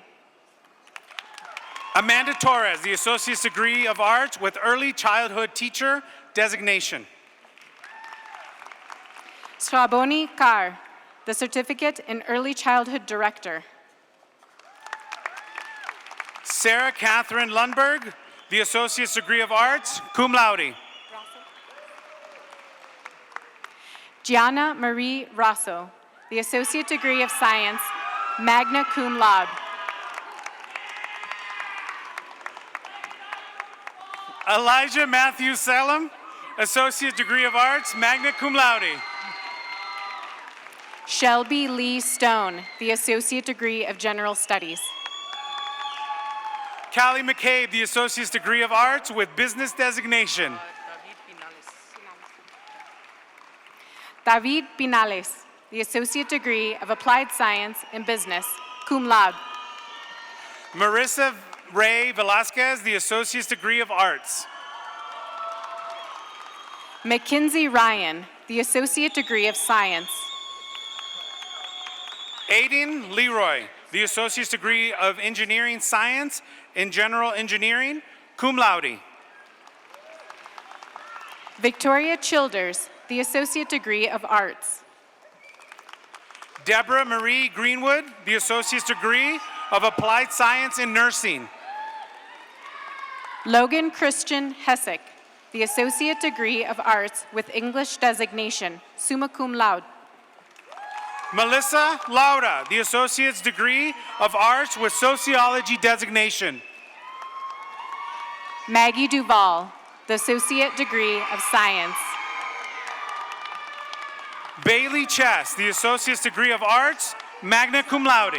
Amanda Torres, the Associate's Degree of Arts with Early Childhood Teacher Designation. Shraboni Kar, the Certificate in Early Childhood Director. Sarah Catherine Lundberg, the Associate's Degree of Arts, cum laude. Gianna Marie Rosso, the Associate Degree of Science, magna cum laude. Elijah Matthew Salem, Associate Degree of Arts, magna cum laude. Shelby Lee Stone, the Associate Degree of General Studies. Callie McCabe, the Associate's Degree of Arts with Business Designation. David Pinales, the Associate Degree of Applied Science in Business, cum laude. Marissa Ray Velasquez, the Associate's Degree of Arts. Mackenzie Ryan, the Associate Degree of Science. Aiden Leroy, the Associate's degree of Engineering Science in General Engineering, cum laude. Victoria Childers, the Associate Degree of Arts. Deborah Marie Greenwood, the Associate's degree of Applied Science in Nursing. Logan Christian Hessick, the Associate Degree of Arts with English designation, summa cum laude. Melissa Laura, the Associate's degree of Arts with Sociology designation. Maggie Duval, the Associate Degree of Science. Bailey Chess, the Associate's degree of Arts, magna cum laude.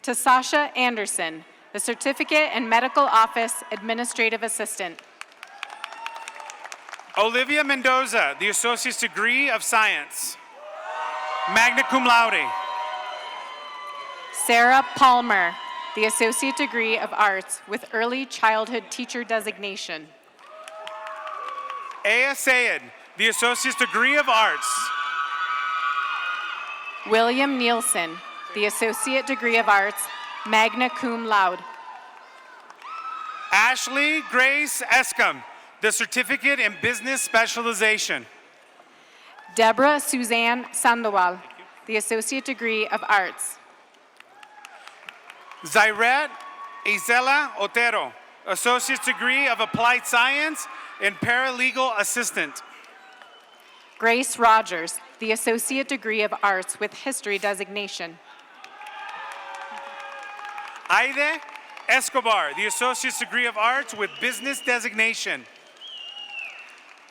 To Sasha Anderson, the Certificate and Medical Office Administrative Assistant. Olivia Mendoza, the Associate's degree of Science, magna cum laude. Sarah Palmer, the Associate Degree of Arts with Early Childhood Teacher designation. Aya Sayed, the Associate's degree of Arts. William Nielsen, the Associate Degree of Arts, magna cum laude. Ashley Grace Escom, the Certificate in Business Specialization. Deborah Suzanne Sandoval, the Associate Degree of Arts. Zairet Isela Otero, Associate's degree of Applied Science and Paralegal Assistant. Grace Rogers, the Associate Degree of Arts with History designation. Aide Escobar, the Associate's degree of Arts with Business designation.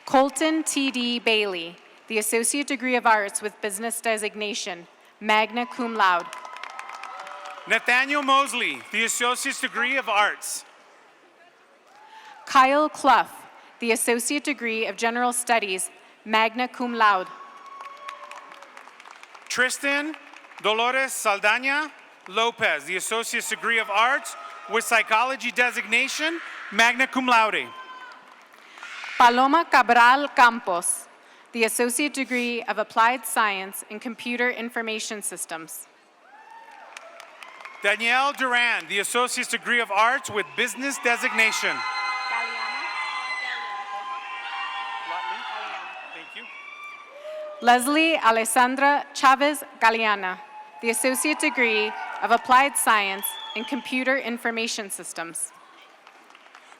Colton T.D. Bailey, the Associate Degree of Arts with Business designation, magna cum laude. Nathaniel Mosley, the Associate's degree of Arts. Kyle Clough, the Associate Degree of General Studies, magna cum laude. Tristan Dolores Saldana Lopez, the Associate's degree of Arts with Psychology designation, magna cum laude. Paloma Cabral Campos, the Associate Degree of Applied Science in Computer Information Systems. Danielle Duran, the Associate's degree of Arts with Business designation. Thank you. Leslie Alessandra Chavez Galeana, the Associate Degree of Applied Science in Computer Information Systems.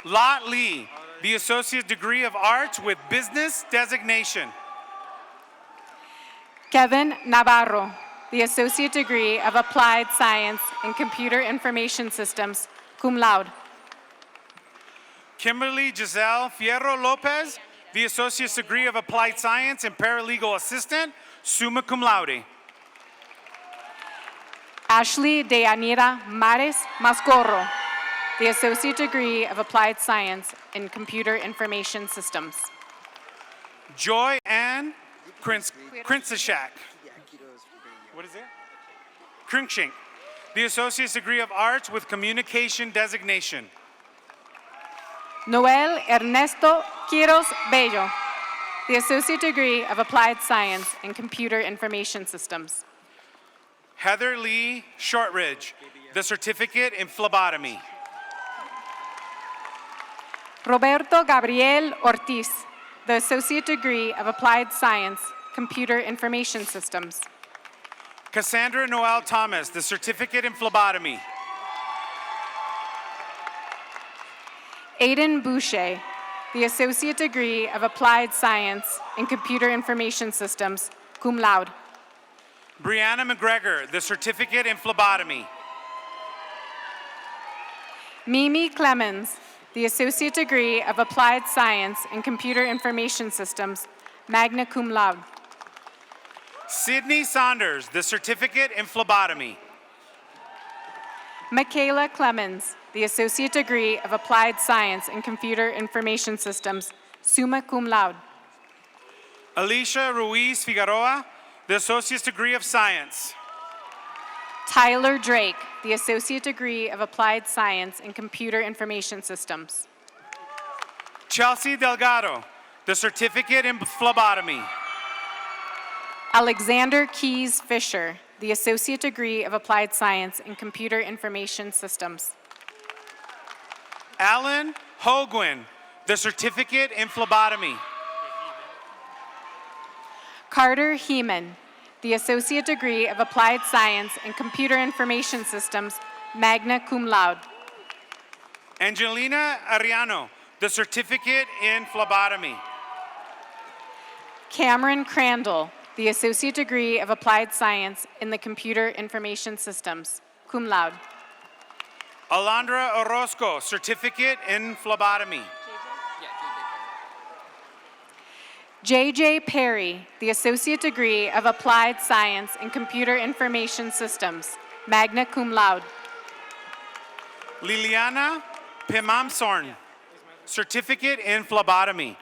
Lot Lee, the Associate degree of Arts with Business designation. Kevin Navarro, the Associate Degree of Applied Science in Computer Information Systems, cum laude. Kimberly Giselle Fierro Lopez, the Associate's degree of Applied Science and Paralegal Assistant, summa cum laude. Ashley Deyanira Mares Mascorro, the Associate Degree of Applied Science in Computer Information Systems. Joy Ann Krinsishak. What is it? Krinkshank, the Associate's degree of Arts with Communication designation. Noel Ernesto Quiros Bello, the Associate Degree of Applied Science in Computer Information Systems. Heather Lee Shortridge, the Certificate in Phlebotomy. Roberto Gabriel Ortiz, the Associate Degree of Applied Science, Computer Information Systems. Cassandra Noel Thomas, the Certificate in Phlebotomy. Aiden Boucher, the Associate Degree of Applied Science in Computer Information Systems, cum laude. Brianna McGregor, the Certificate in Phlebotomy. Mimi Clemens, the Associate Degree of Applied Science in Computer Information Systems, magna cum laude. Sydney Saunders, the Certificate in Phlebotomy. Michaela Clemens, the Associate Degree of Applied Science in Computer Information Systems, summa cum laude. Alicia Ruiz Figueroa, the Associate's degree of Science. Tyler Drake, the Associate Degree of Applied Science in Computer Information Systems. Chelsea Delgado, the Certificate in Phlebotomy. Alexander Keys Fisher, the Associate Degree of Applied Science in Computer Information Systems. Alan Hogwin, the Certificate in Phlebotomy. Carter Heeman, the Associate Degree of Applied Science in Computer Information Systems, magna cum laude. Angelina Ariano, the Certificate in Phlebotomy. Cameron Crandall, the Associate Degree of Applied Science in the Computer Information Systems, cum laude. Alondra Orozco, Certificate in Phlebotomy. J.J. Perry, the Associate Degree of Applied Science in Computer Information Systems, magna cum laude. Liliana Pimamsorn, Certificate in Phlebotomy.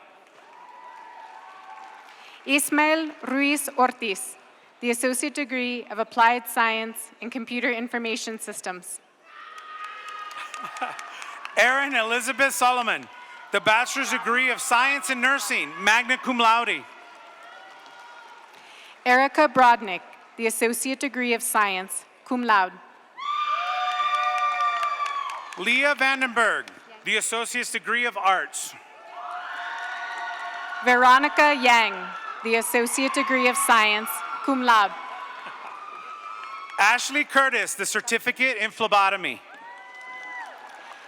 Ismael Ruiz Ortiz, the Associate Degree of Applied Science in Computer Information Systems. Erin Elizabeth Solomon, the Bachelor's Degree of Science in Nursing, magna cum laude. Erica Brodnick, the Associate Degree of Science, cum laude. Leah Vandenberg, the Associate's Degree of Arts. Veronica Yang, the Associate Degree of Science, cum laude. Ashley Curtis, the Certificate in Phlebotomy.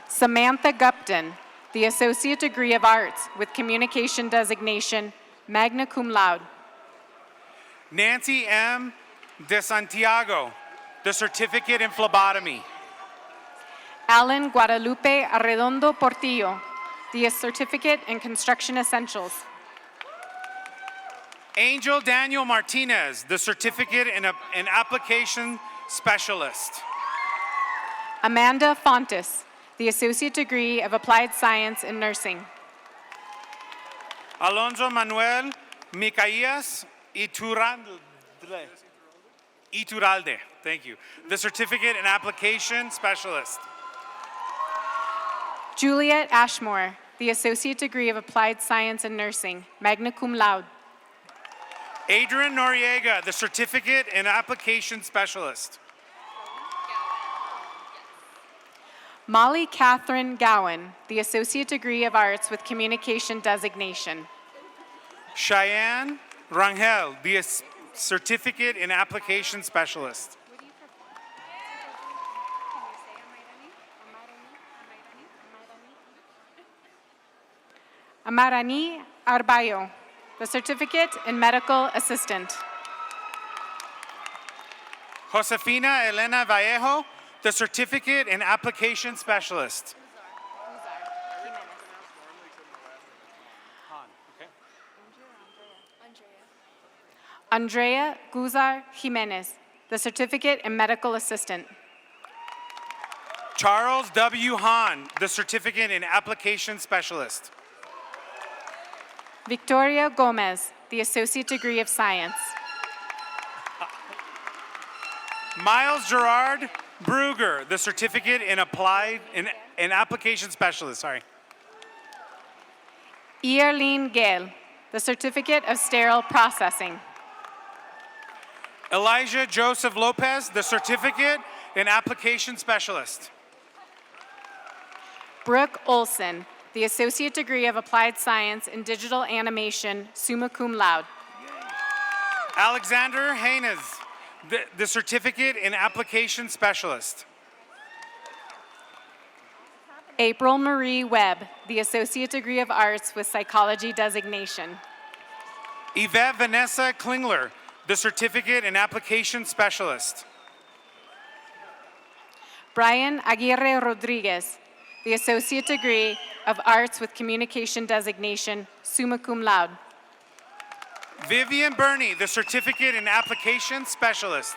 Samantha Gupton, the Associate Degree of Arts with Communication Designation, magna cum laude. Nancy M. De Santiago, the Certificate in Phlebotomy. Alan Guadalupe Arredondo Portillo, the Certificate in Construction Essentials. Angel Daniel Martinez, the Certificate in Application Specialist. Amanda Fontes, the Associate Degree of Applied Science in Nursing. Alonso Manuel Micaías Iturralde, thank you, the Certificate in Application Specialist. Juliet Ashmore, the Associate Degree of Applied Science in Nursing, magna cum laude. Adrian Noriega, the Certificate in Application Specialist. Molly Catherine Gowan, the Associate Degree of Arts with Communication Designation. Cheyenne Rangel, the Certificate in Application Specialist. Amarani Arbayo, the Certificate in Medical Assistant. Josefina Elena Vallejo, the Certificate in Application Specialist. Andrea Guzar Jimenez, the Certificate in Medical Assistant. Charles W. Hahn, the Certificate in Application Specialist. Victoria Gomez, the Associate Degree of Science. Miles Gerard Bruger, the Certificate in Application Specialist, Ierline Gale, the Certificate of Sterile Processing. Elijah Joseph Lopez, the Certificate in Application Specialist. Brooke Olson, the Associate Degree of Applied Science in Digital Animation, summa cum laude. Alexander Haynes, the Certificate in Application Specialist. April Marie Webb, the Associate Degree of Arts with Psychology Designation. Yvette Vanessa Klingler, the Certificate in Application Specialist. Brian Aguirre Rodriguez, the Associate Degree of Arts with Communication Designation, summa cum laude. Vivian Burney, the Certificate in Application Specialist.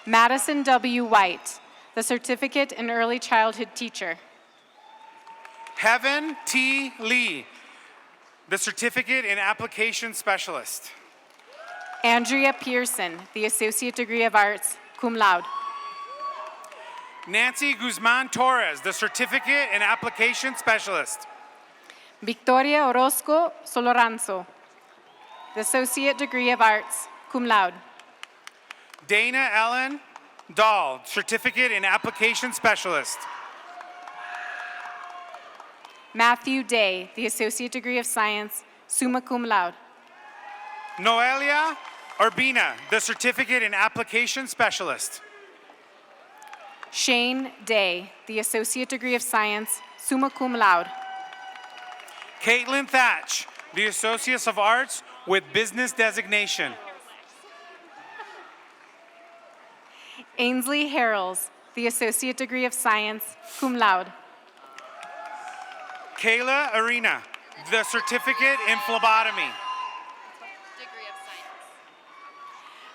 Madison W. White, the Certificate in Early Childhood Teacher. Heaven T. Lee, the Certificate in Application Specialist. Andrea Pearson, the Associate Degree of Arts, cum laude. Nancy Guzman Torres, the Certificate in Application Specialist. Victoria Orozco Soloranzo. the Associate Degree of Arts, cum laude. Dana Ellen Dahl, Certificate in Application Specialist. Matthew Day, the Associate Degree of Science, summa cum laude. Noelia Urbina, the Certificate in Application Specialist. Shane Day, the Associate Degree of Science, summa cum laude. Caitlin Thatch, the Associate of Arts with Business Designation. Ainsley Harrells, the Associate Degree of Science, cum laude. Kayla Arena, the Certificate in Phlebotomy.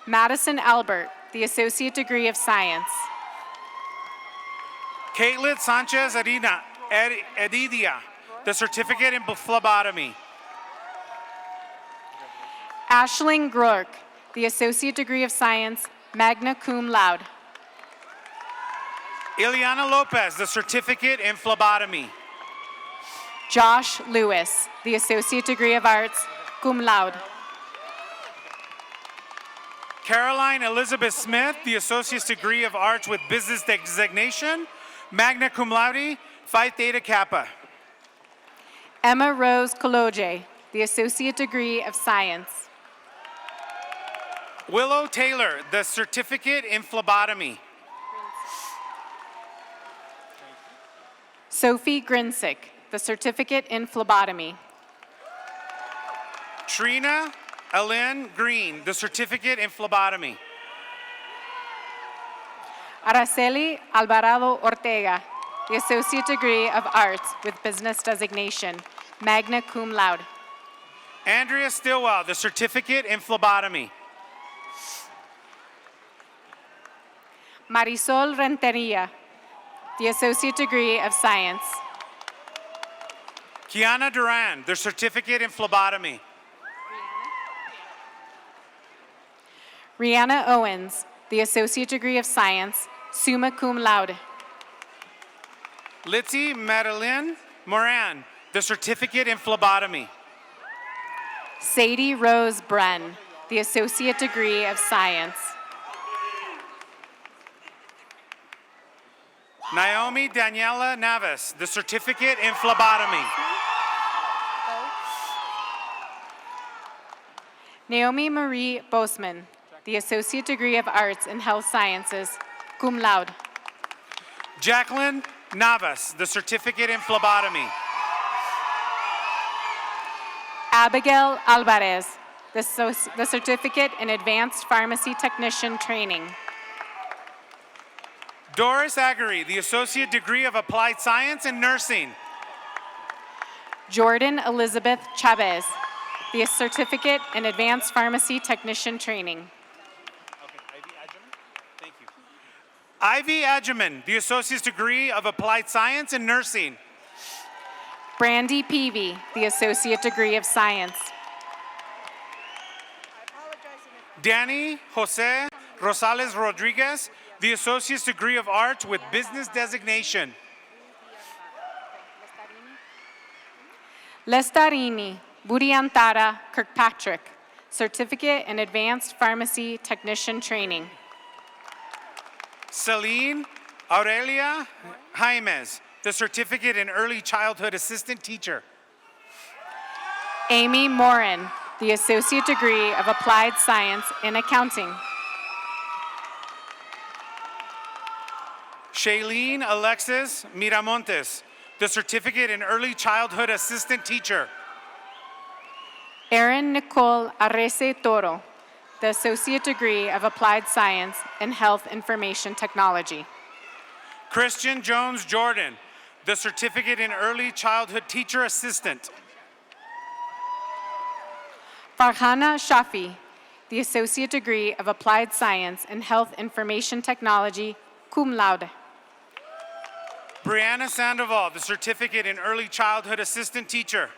Madison Albert, the Associate Degree of Science. Caitlin Sanchez Arena, Edidia, the Certificate in Phlebotomy. Ashling Groark, the Associate Degree of Science, magna cum laude. Ileana Lopez, the Certificate in Phlebotomy. Josh Lewis, the Associate Degree of Arts, cum laude. Caroline Elizabeth Smith, the Associate Degree of Arts with Business Designation, magna cum laude, Phi Theta Kappa. Emma Rose Koloje, the Associate Degree of Science. Willow Taylor, the Certificate in Phlebotomy. Sophie Grinsick, the Certificate in Phlebotomy. Trina Ellen Green, the Certificate in Phlebotomy. Araceli Alvarado Ortega, the Associate Degree of Arts with Business Designation, magna cum laude. Andrea Stillwell, the Certificate in Phlebotomy. Marisol Renteria, the Associate Degree of Science. Kiana Duran, the Certificate in Phlebotomy. Rihanna Owens, the Associate Degree of Science, summa cum laude. Litzy Madeline Moran, the Certificate in Phlebotomy. Sadie Rose Bren, the Associate Degree of Science. Naomi Daniela Navis, the Certificate in Phlebotomy. Naomi Marie Bosman, the Associate Degree of Arts in Health Sciences, cum laude. Jacqueline Navas, the Certificate in Phlebotomy. Abigail Alvarez, the Certificate in Advanced Pharmacy Technician Training. Doris Agary, the Associate Degree of Applied Science and Nursing. Jordan Elizabeth Chavez, the Certificate in Advanced Pharmacy Technician Training. Ivy Adjaman, the Associate's Degree of Applied Science and Nursing. Brandy Peavy, the Associate Degree of Science. Danny Jose Rosales Rodriguez, the Associate's Degree of Arts with Business Designation. Lestarini Buriantara Kirkpatrick, Certificate in Advanced Pharmacy Technician Training. Celine Aurelia Jaimes, the Certificate in Early Childhood Assistant Teacher. Amy Morin, the Associate Degree of Applied Science in Accounting. Shailene Alexis Miramontes, the Certificate in Early Childhood Assistant Teacher. Erin Nicole Arrece Toro, the Associate Degree of Applied Science in Health Information Technology. Christian Jones Jordan, the Certificate in Early Childhood Teacher Assistant. Farhana Shafi, the Associate Degree of Applied Science in Health Information Technology, cum laude. Brianna Sandoval, the Certificate in Early Childhood Assistant Teacher.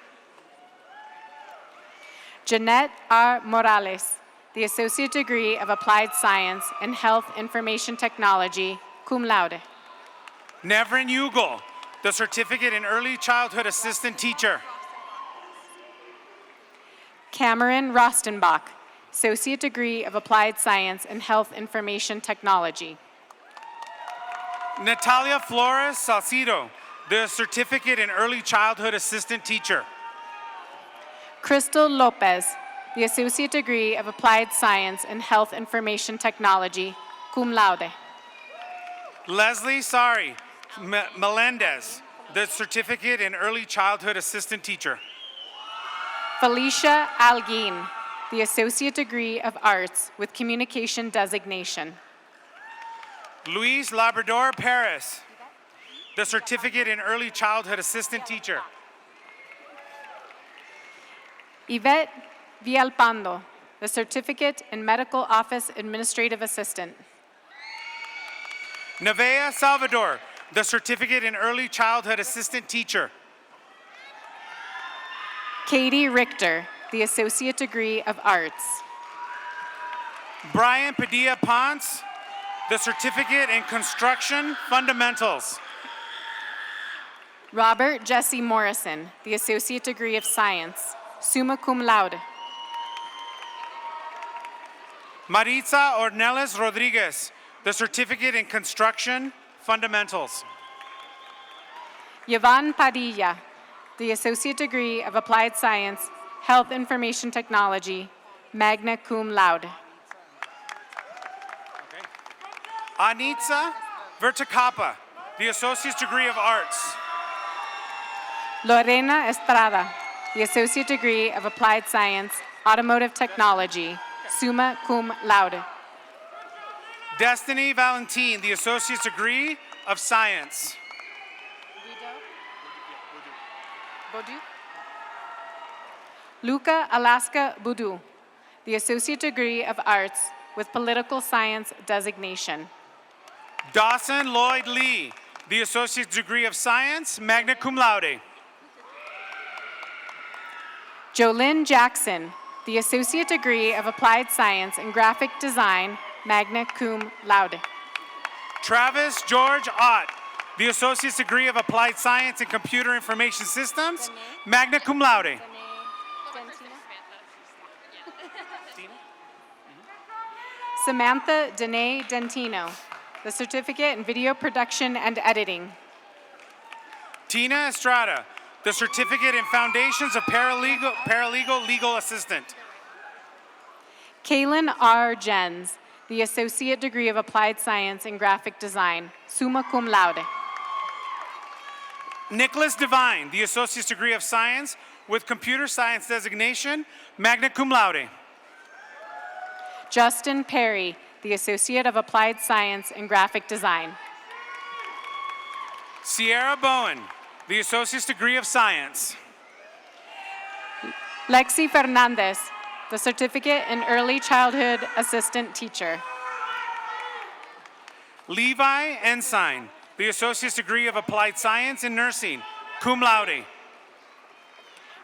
Jeanette R. Morales, the Associate Degree of Applied Science in Health Information Technology, cum laude. Nevrin Ugal, the Certificate in Early Childhood Assistant Teacher. Cameron Rostenbach, Associate Degree of Applied Science and Health Information Technology. Natalia Flores Salcido, the Certificate in Early Childhood Assistant Teacher. Crystal Lopez, the Associate Degree of Applied Science and Health Information Technology, cum laude. Leslie Sari Melendez, the Certificate in Early Childhood Assistant Teacher. Felicia Alguin, the Associate Degree of Arts with Communication Designation. Luis Labrador Perez, the Certificate in Early Childhood Assistant Teacher. Yvette Villalpando, the Certificate in Medical Office Administrative Assistant. Nevea Salvador, the Certificate in Early Childhood Assistant Teacher. Katie Richter, the Associate Degree of Arts. Brian Padilla Ponce, the Certificate in Construction Fundamentals. Robert Jesse Morrison, the Associate Degree of Science, summa cum laude. Maritza Ornelas Rodriguez, the Certificate in Construction Fundamentals. Yvonne Padilla, the Associate Degree of Applied Science, Health Information Technology, magna cum laude. Anitza Verticapa, the Associate Degree of Arts. Lorena Estrada, the Associate Degree of Applied Science, Automotive Technology, summa cum laude. Destiny Valentin, the Associate Degree of Science. Luca Alaska Boudou, the Associate Degree of Arts with Political Science Designation. Dawson Lloyd Lee, the Associate Degree of Science, magna cum laude. Jolynn Jackson, the Associate Degree of Applied Science and Graphic Design, magna cum laude. Travis George Ott, the Associate Degree of Applied Science and Computer Information Systems, magna cum laude. Samantha Danae Dentino, the Certificate in Video Production and Editing. Tina Estrada, the Certificate in Foundations of Paralegal Legal Assistant. Kaylin R. Jens, the Associate Degree of Applied Science and Graphic Design, summa cum laude. Nicholas Devine, the Associate Degree of Science with Computer Science Designation, magna cum laude. Justin Perry, the Associate of Applied Science and Graphic Design. Sierra Bowen, the Associate Degree of Science. Lexi Fernandez, the Certificate in Early Childhood Assistant Teacher. Levi Ensign, the Associate Degree of Applied Science in Nursing, cum laude.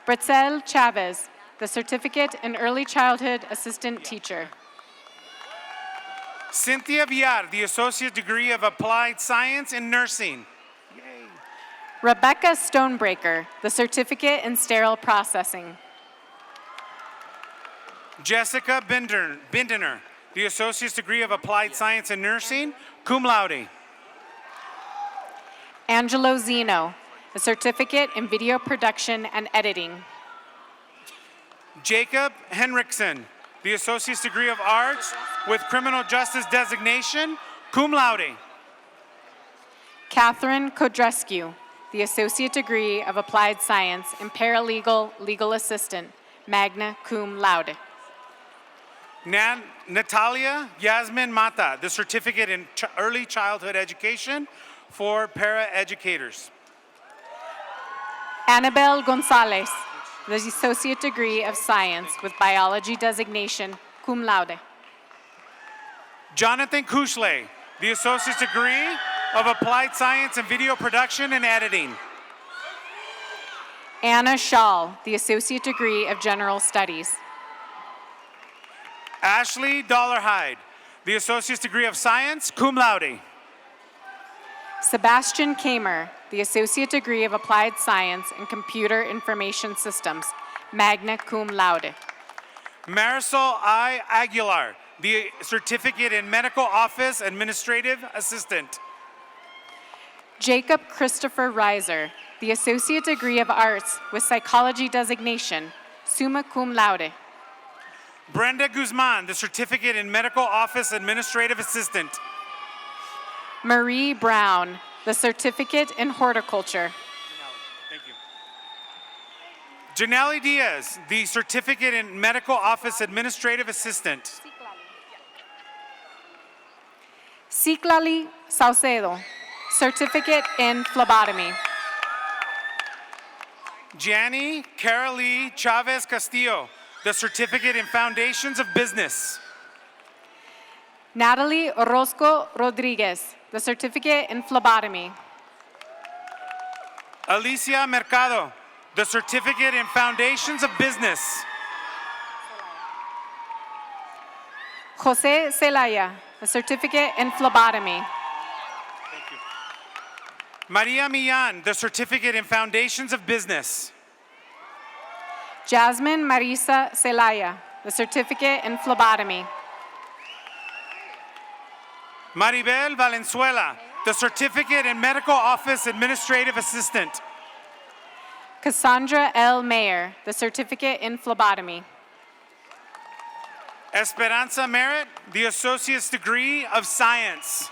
Britzel Chavez, the Certificate in Early Childhood Assistant Teacher. Cynthia Villar, the Associate Degree of Applied Science in Nursing. Rebecca Stonebreaker, the Certificate in Sterile Processing. Jessica Bindener, the Associate Degree of Applied Science in Nursing, cum laude. Angelo Zeno, the Certificate in Video Production and Editing. Jacob Henriksen, the Associate Degree of Arts with Criminal Justice Designation, cum laude. Catherine Kodrescu, the Associate Degree of Applied Science and Paralegal Legal Assistant, magna cum laude. Natalia Yasmin Mata, the Certificate in Early Childhood Education for Paraeducators. Annabelle Gonzalez, the Associate Degree of Science with Biology Designation, cum laude. Jonathan Kushle, the Associate Degree of Applied Science in Video Production and Editing. Anna Schall, the Associate Degree of General Studies. Ashley Dollarhide, the Associate Degree of Science, cum laude. Sebastian Kamer, the Associate Degree of Applied Science and Computer Information Systems, magna cum laude. Marisol I. Aguilar, the Certificate in Medical Office Administrative Assistant. Jacob Christopher Reiser, the Associate Degree of Arts with Psychology designation, summa cum laude. Brenda Guzman, the Certificate in Medical Office Administrative Assistant. Marie Brown, the Certificate in Horticulture. Thank you. Janelle Diaz, the Certificate in Medical Office Administrative Assistant. Ciclali Saucedo, Certificate in Phlebotomy. Gianni Carolee Chavez Castillo, the Certificate in Foundations of Business. Natalie Orozco Rodriguez, the Certificate in Phlebotomy. Alicia Mercado, the Certificate in Foundations of Business. Jose Celaya, the Certificate in Phlebotomy. Maria Millan, the Certificate in Foundations of Business. Jasmine Marisa Celaya, the Certificate in Phlebotomy. Maribel Valenzuela, the Certificate in Medical Office Administrative Assistant. Cassandra L. Mayer, the Certificate in Phlebotomy. Esperanza Merritt, the Associate's Degree of Science.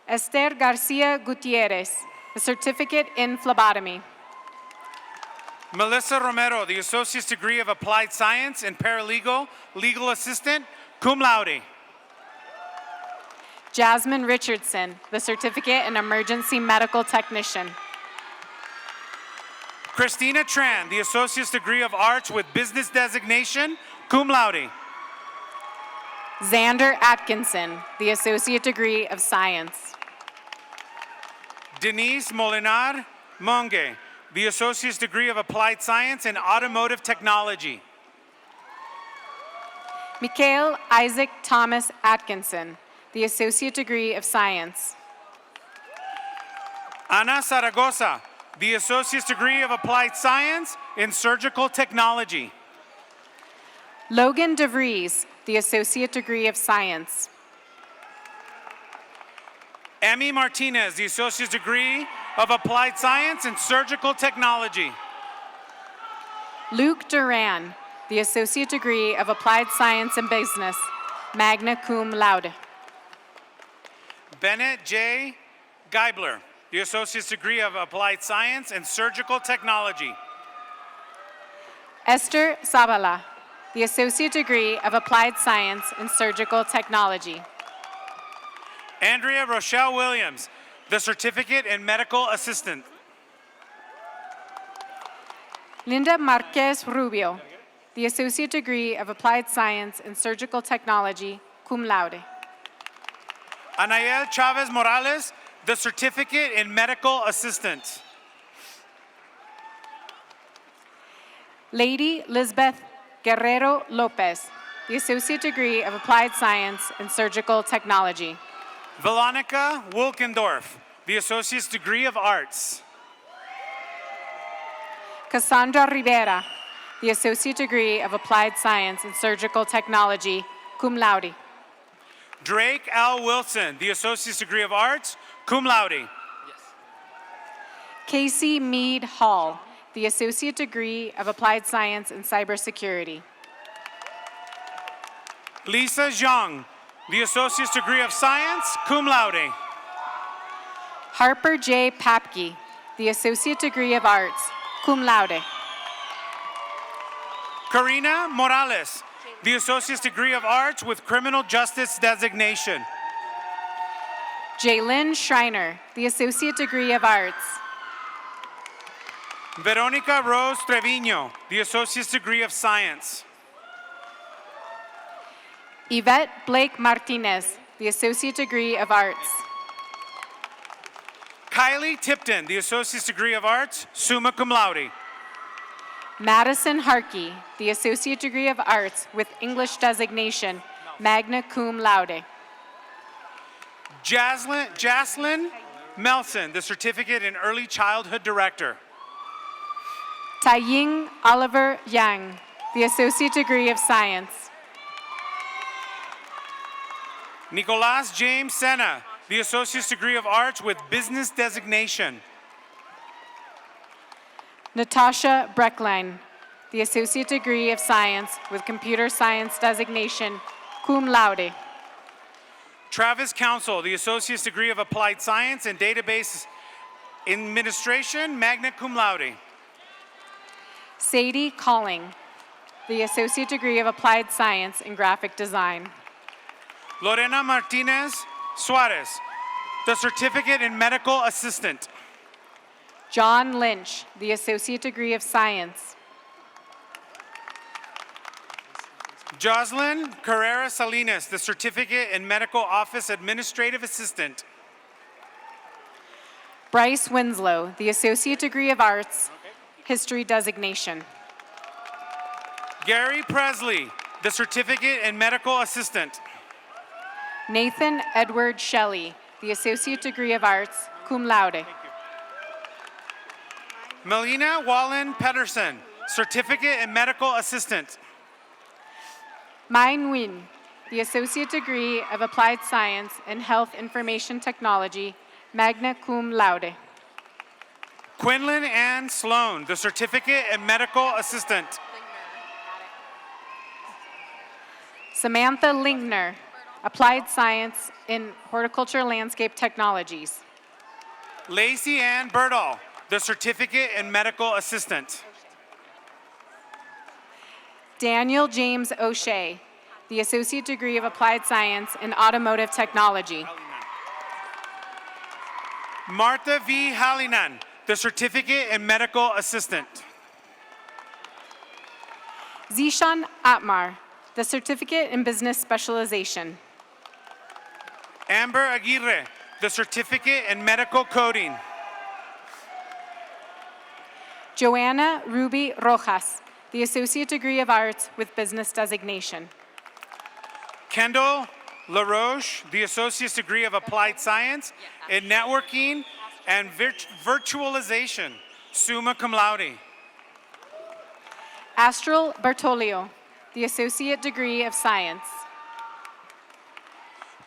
Esther Garcia Gutierrez, the Certificate in Phlebotomy. Melissa Romero, the Associate's Degree of Applied Science and Paralegal, Legal Assistant, cum laude. Jasmine Richardson, the Certificate in Emergency Medical Technician. Christina Tran, the Associate's Degree of Arts with Business Designation, cum laude. Xander Atkinson, the Associate Degree of Science. Denise Molinar Monge, the Associate's Degree of Applied Science and Automotive Technology. Mikhail Isaac Thomas Atkinson, the Associate Degree of Science. Ana Zaragoza, the Associate's Degree of Applied Science in Surgical Technology. Logan DeVries, the Associate Degree of Science. Emmy Martinez, the Associate's Degree of Applied Science in Surgical Technology. Luke Duran, the Associate Degree of Applied Science and Business, magna cum laude. Bennett J. Geibler, the Associate's Degree of Applied Science and Surgical Technology. Esther Zabala, the Associate Degree of Applied Science and Surgical Technology. Andrea Rochelle Williams, the Certificate in Medical Assistant. Linda Marquez Rubio, the Associate Degree of Applied Science and Surgical Technology, cum laude. Anael Chavez Morales, the Certificate in Medical Assistant. Lady Lisbeth Guerrero Lopez, the Associate Degree of Applied Science and Surgical Technology. Veronica Wilkendorf, the Associate's Degree of Arts. Cassandra Rivera, the Associate Degree of Applied Science and Surgical Technology, cum laude. Drake L. Wilson, the Associate's Degree of Arts, cum laude. Casey Mead Hall, the Associate Degree of Applied Science and Cybersecurity. Lisa Zhang, the Associate's Degree of Science, cum laude. Harper J. Papke, the Associate Degree of Arts, cum laude. Karina Morales, the Associate's Degree of Arts with Criminal Justice Designation. Jaylyn Schreiner, the Associate Degree of Arts. Veronica Rose Trevino, the Associate's Degree of Science. Yvette Blake Martinez, the Associate Degree of Arts. Kylie Tipton, the Associate's Degree of Arts, summa cum laude. Madison Harkey, the Associate Degree of Arts with English designation, magna cum laude. Jaslyn Melson, the Certificate in Early Childhood Director. Taiying Oliver Yang, the Associate Degree of Science. Nicolas James Senna, the Associate's Degree of Arts with Business Designation. Natasha Brecklein, the Associate Degree of Science with Computer Science Designation, cum laude. Travis Council, the Associate's Degree of Applied Science and Database Administration, magna cum laude. Sadie Calling, the Associate Degree of Applied Science in Graphic Design. Lorena Martinez Suarez, the Certificate in Medical Assistant. John Lynch, the Associate Degree of Science. Jocelyn Carrera Salinas, the Certificate in Medical Office Administrative Assistant. Bryce Winslow, the Associate Degree of Arts, History Designation. Gary Presley, the Certificate in Medical Assistant. Nathan Edward Shelley, the Associate Degree of Arts, cum laude. Melina Wallen Pedersen, Certificate in Medical Assistant. Mai Nguyen, the Associate Degree of Applied Science in Health Information Technology, magna cum laude. Quinlan Ann Sloan, the Certificate in Medical Assistant. Samantha Lingner, Applied Science in Horticulture Landscape Technologies. Lacey Ann Birdall, the Certificate in Medical Assistant. Daniel James O'Shea, the Associate Degree of Applied Science in Automotive Technology. Martha V. Hallinan, the Certificate in Medical Assistant. Zishan Atmar, the Certificate in Business Specialization. Amber Aguirre, the Certificate in Medical Coding. Joanna Ruby Rojas, the Associate Degree of Arts with Business Designation. Kendall LaRoche, the Associate's Degree of Applied Science in Networking and Virtualization, summa cum laude. Astral Bartolio, the Associate Degree of Science.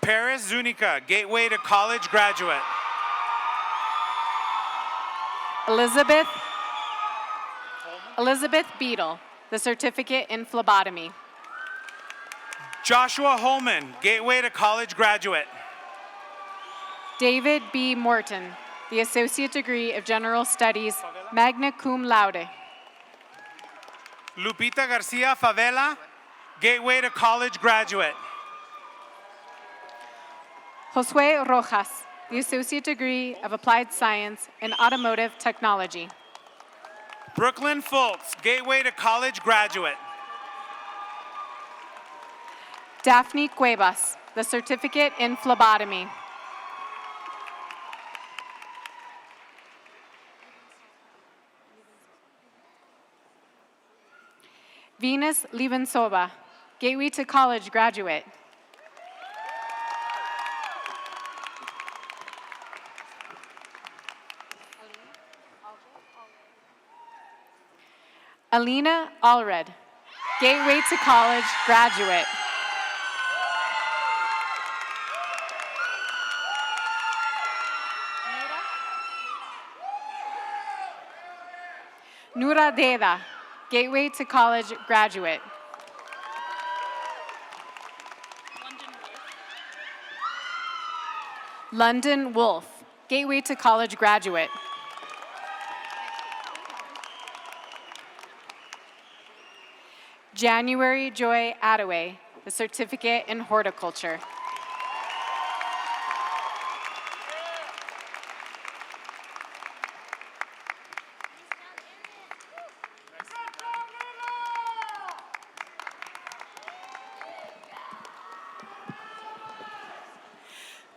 Paris Zunica, Gateway to College graduate. Elizabeth Beadle, the Certificate in Phlebotomy. Joshua Holman, Gateway to College graduate. David B. Morton, the Associate Degree of General Studies, magna cum laude. Lupita Garcia Favela, Gateway to College graduate. Josue Rojas, the Associate Degree of Applied Science in Automotive Technology. Brooklyn Fultz, Gateway to College graduate. Daphne Cuevas, the Certificate in Phlebotomy. Venus Livensova, Gateway to College graduate. Alina Allred, Gateway to College graduate. Nura Deda, Gateway to College graduate. London Wolf, Gateway to College graduate. January Joy Attaway, the Certificate in Horticulture.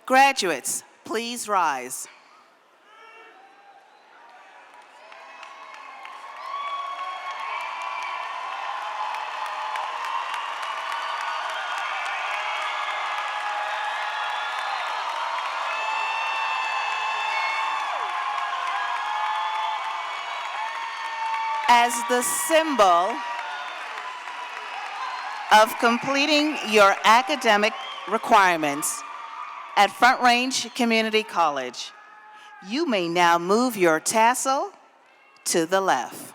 Graduates, please rise. as the symbol of completing your academic requirements at Front Range Community College. You may now move your tassel to the left.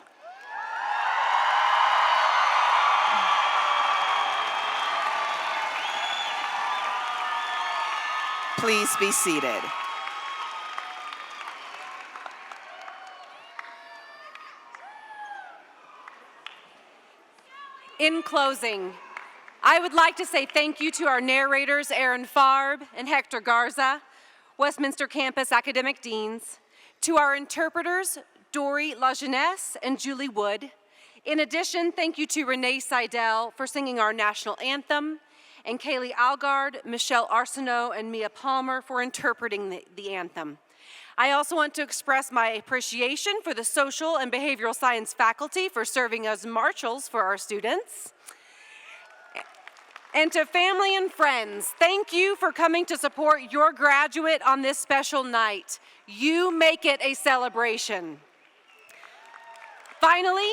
Please be seated. In closing, I would like to say thank you to our narrators, Aaron Farb and Hector Garza, Westminster Campus Academic Deans, to our interpreters, Dory LaJeunesse and Julie Wood. In addition, thank you to Renee Seidel for singing our national anthem, and Kaylee Algard, Michelle Arsenault, and Mia Palmer for interpreting the anthem. I also want to express my appreciation for the social and behavioral science faculty for serving as marshals for our students. And to family and friends, thank you for coming to support your graduate on this special night. You make it a celebration. Finally,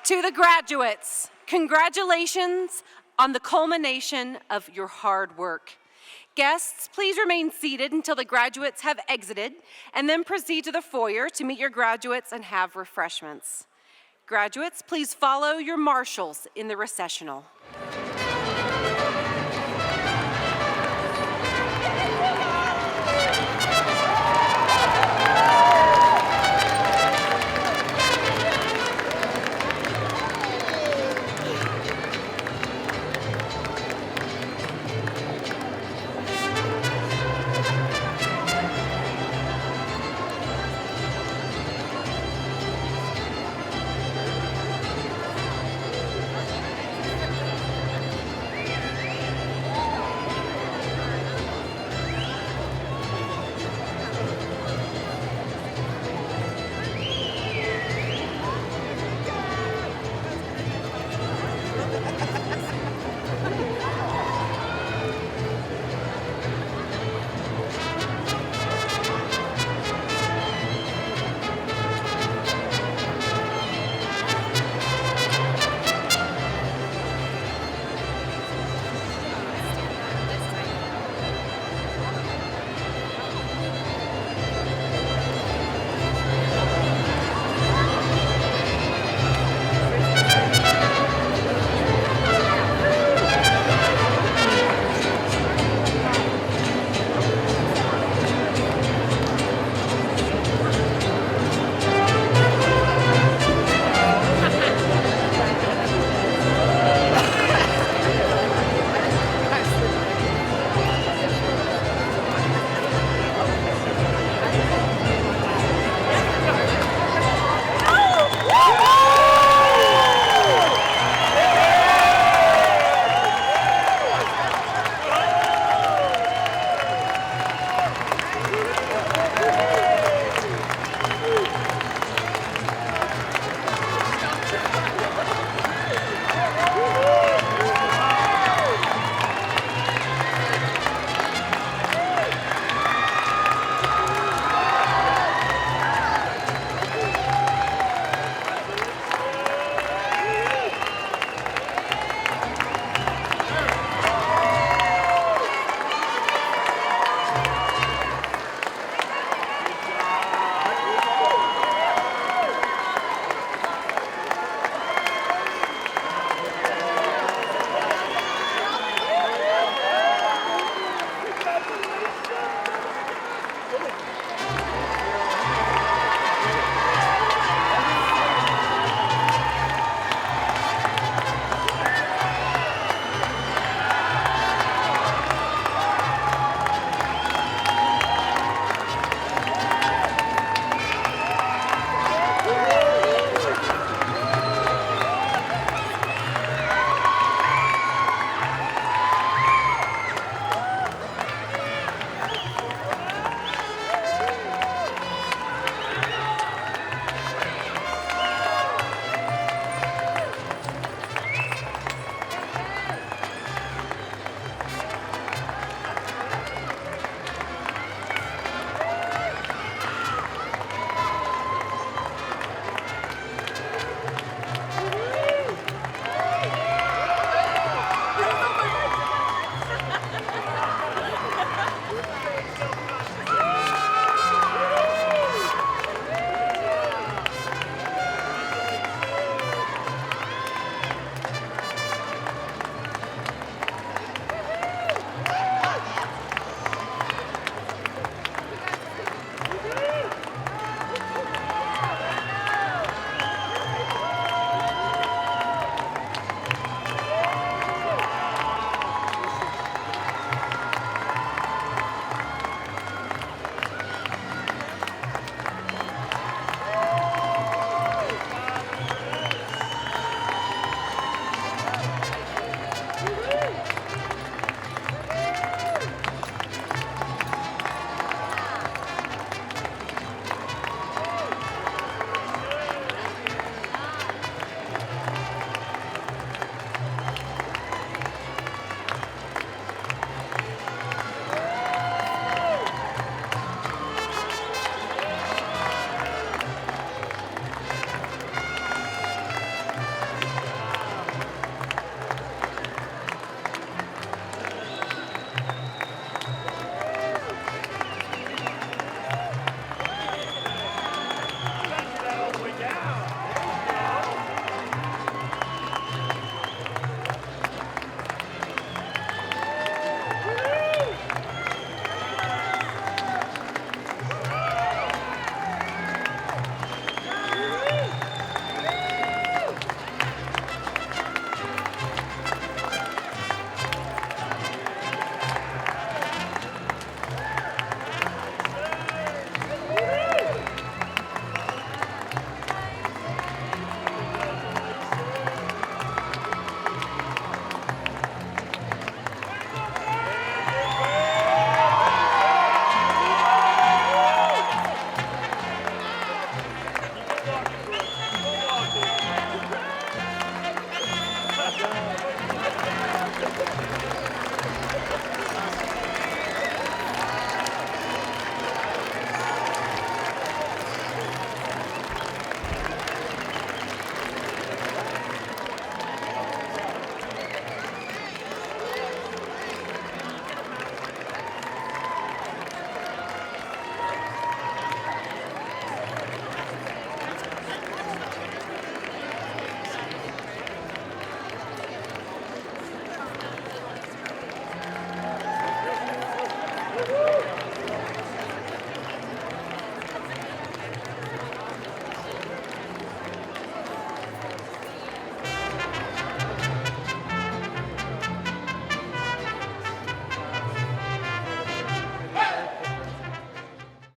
to the graduates, congratulations on the culmination of your hard work. Guests, please remain seated until the graduates have exited, and then proceed to the foyer to meet your graduates and have refreshments. Graduates, please follow your marshals in the recessional.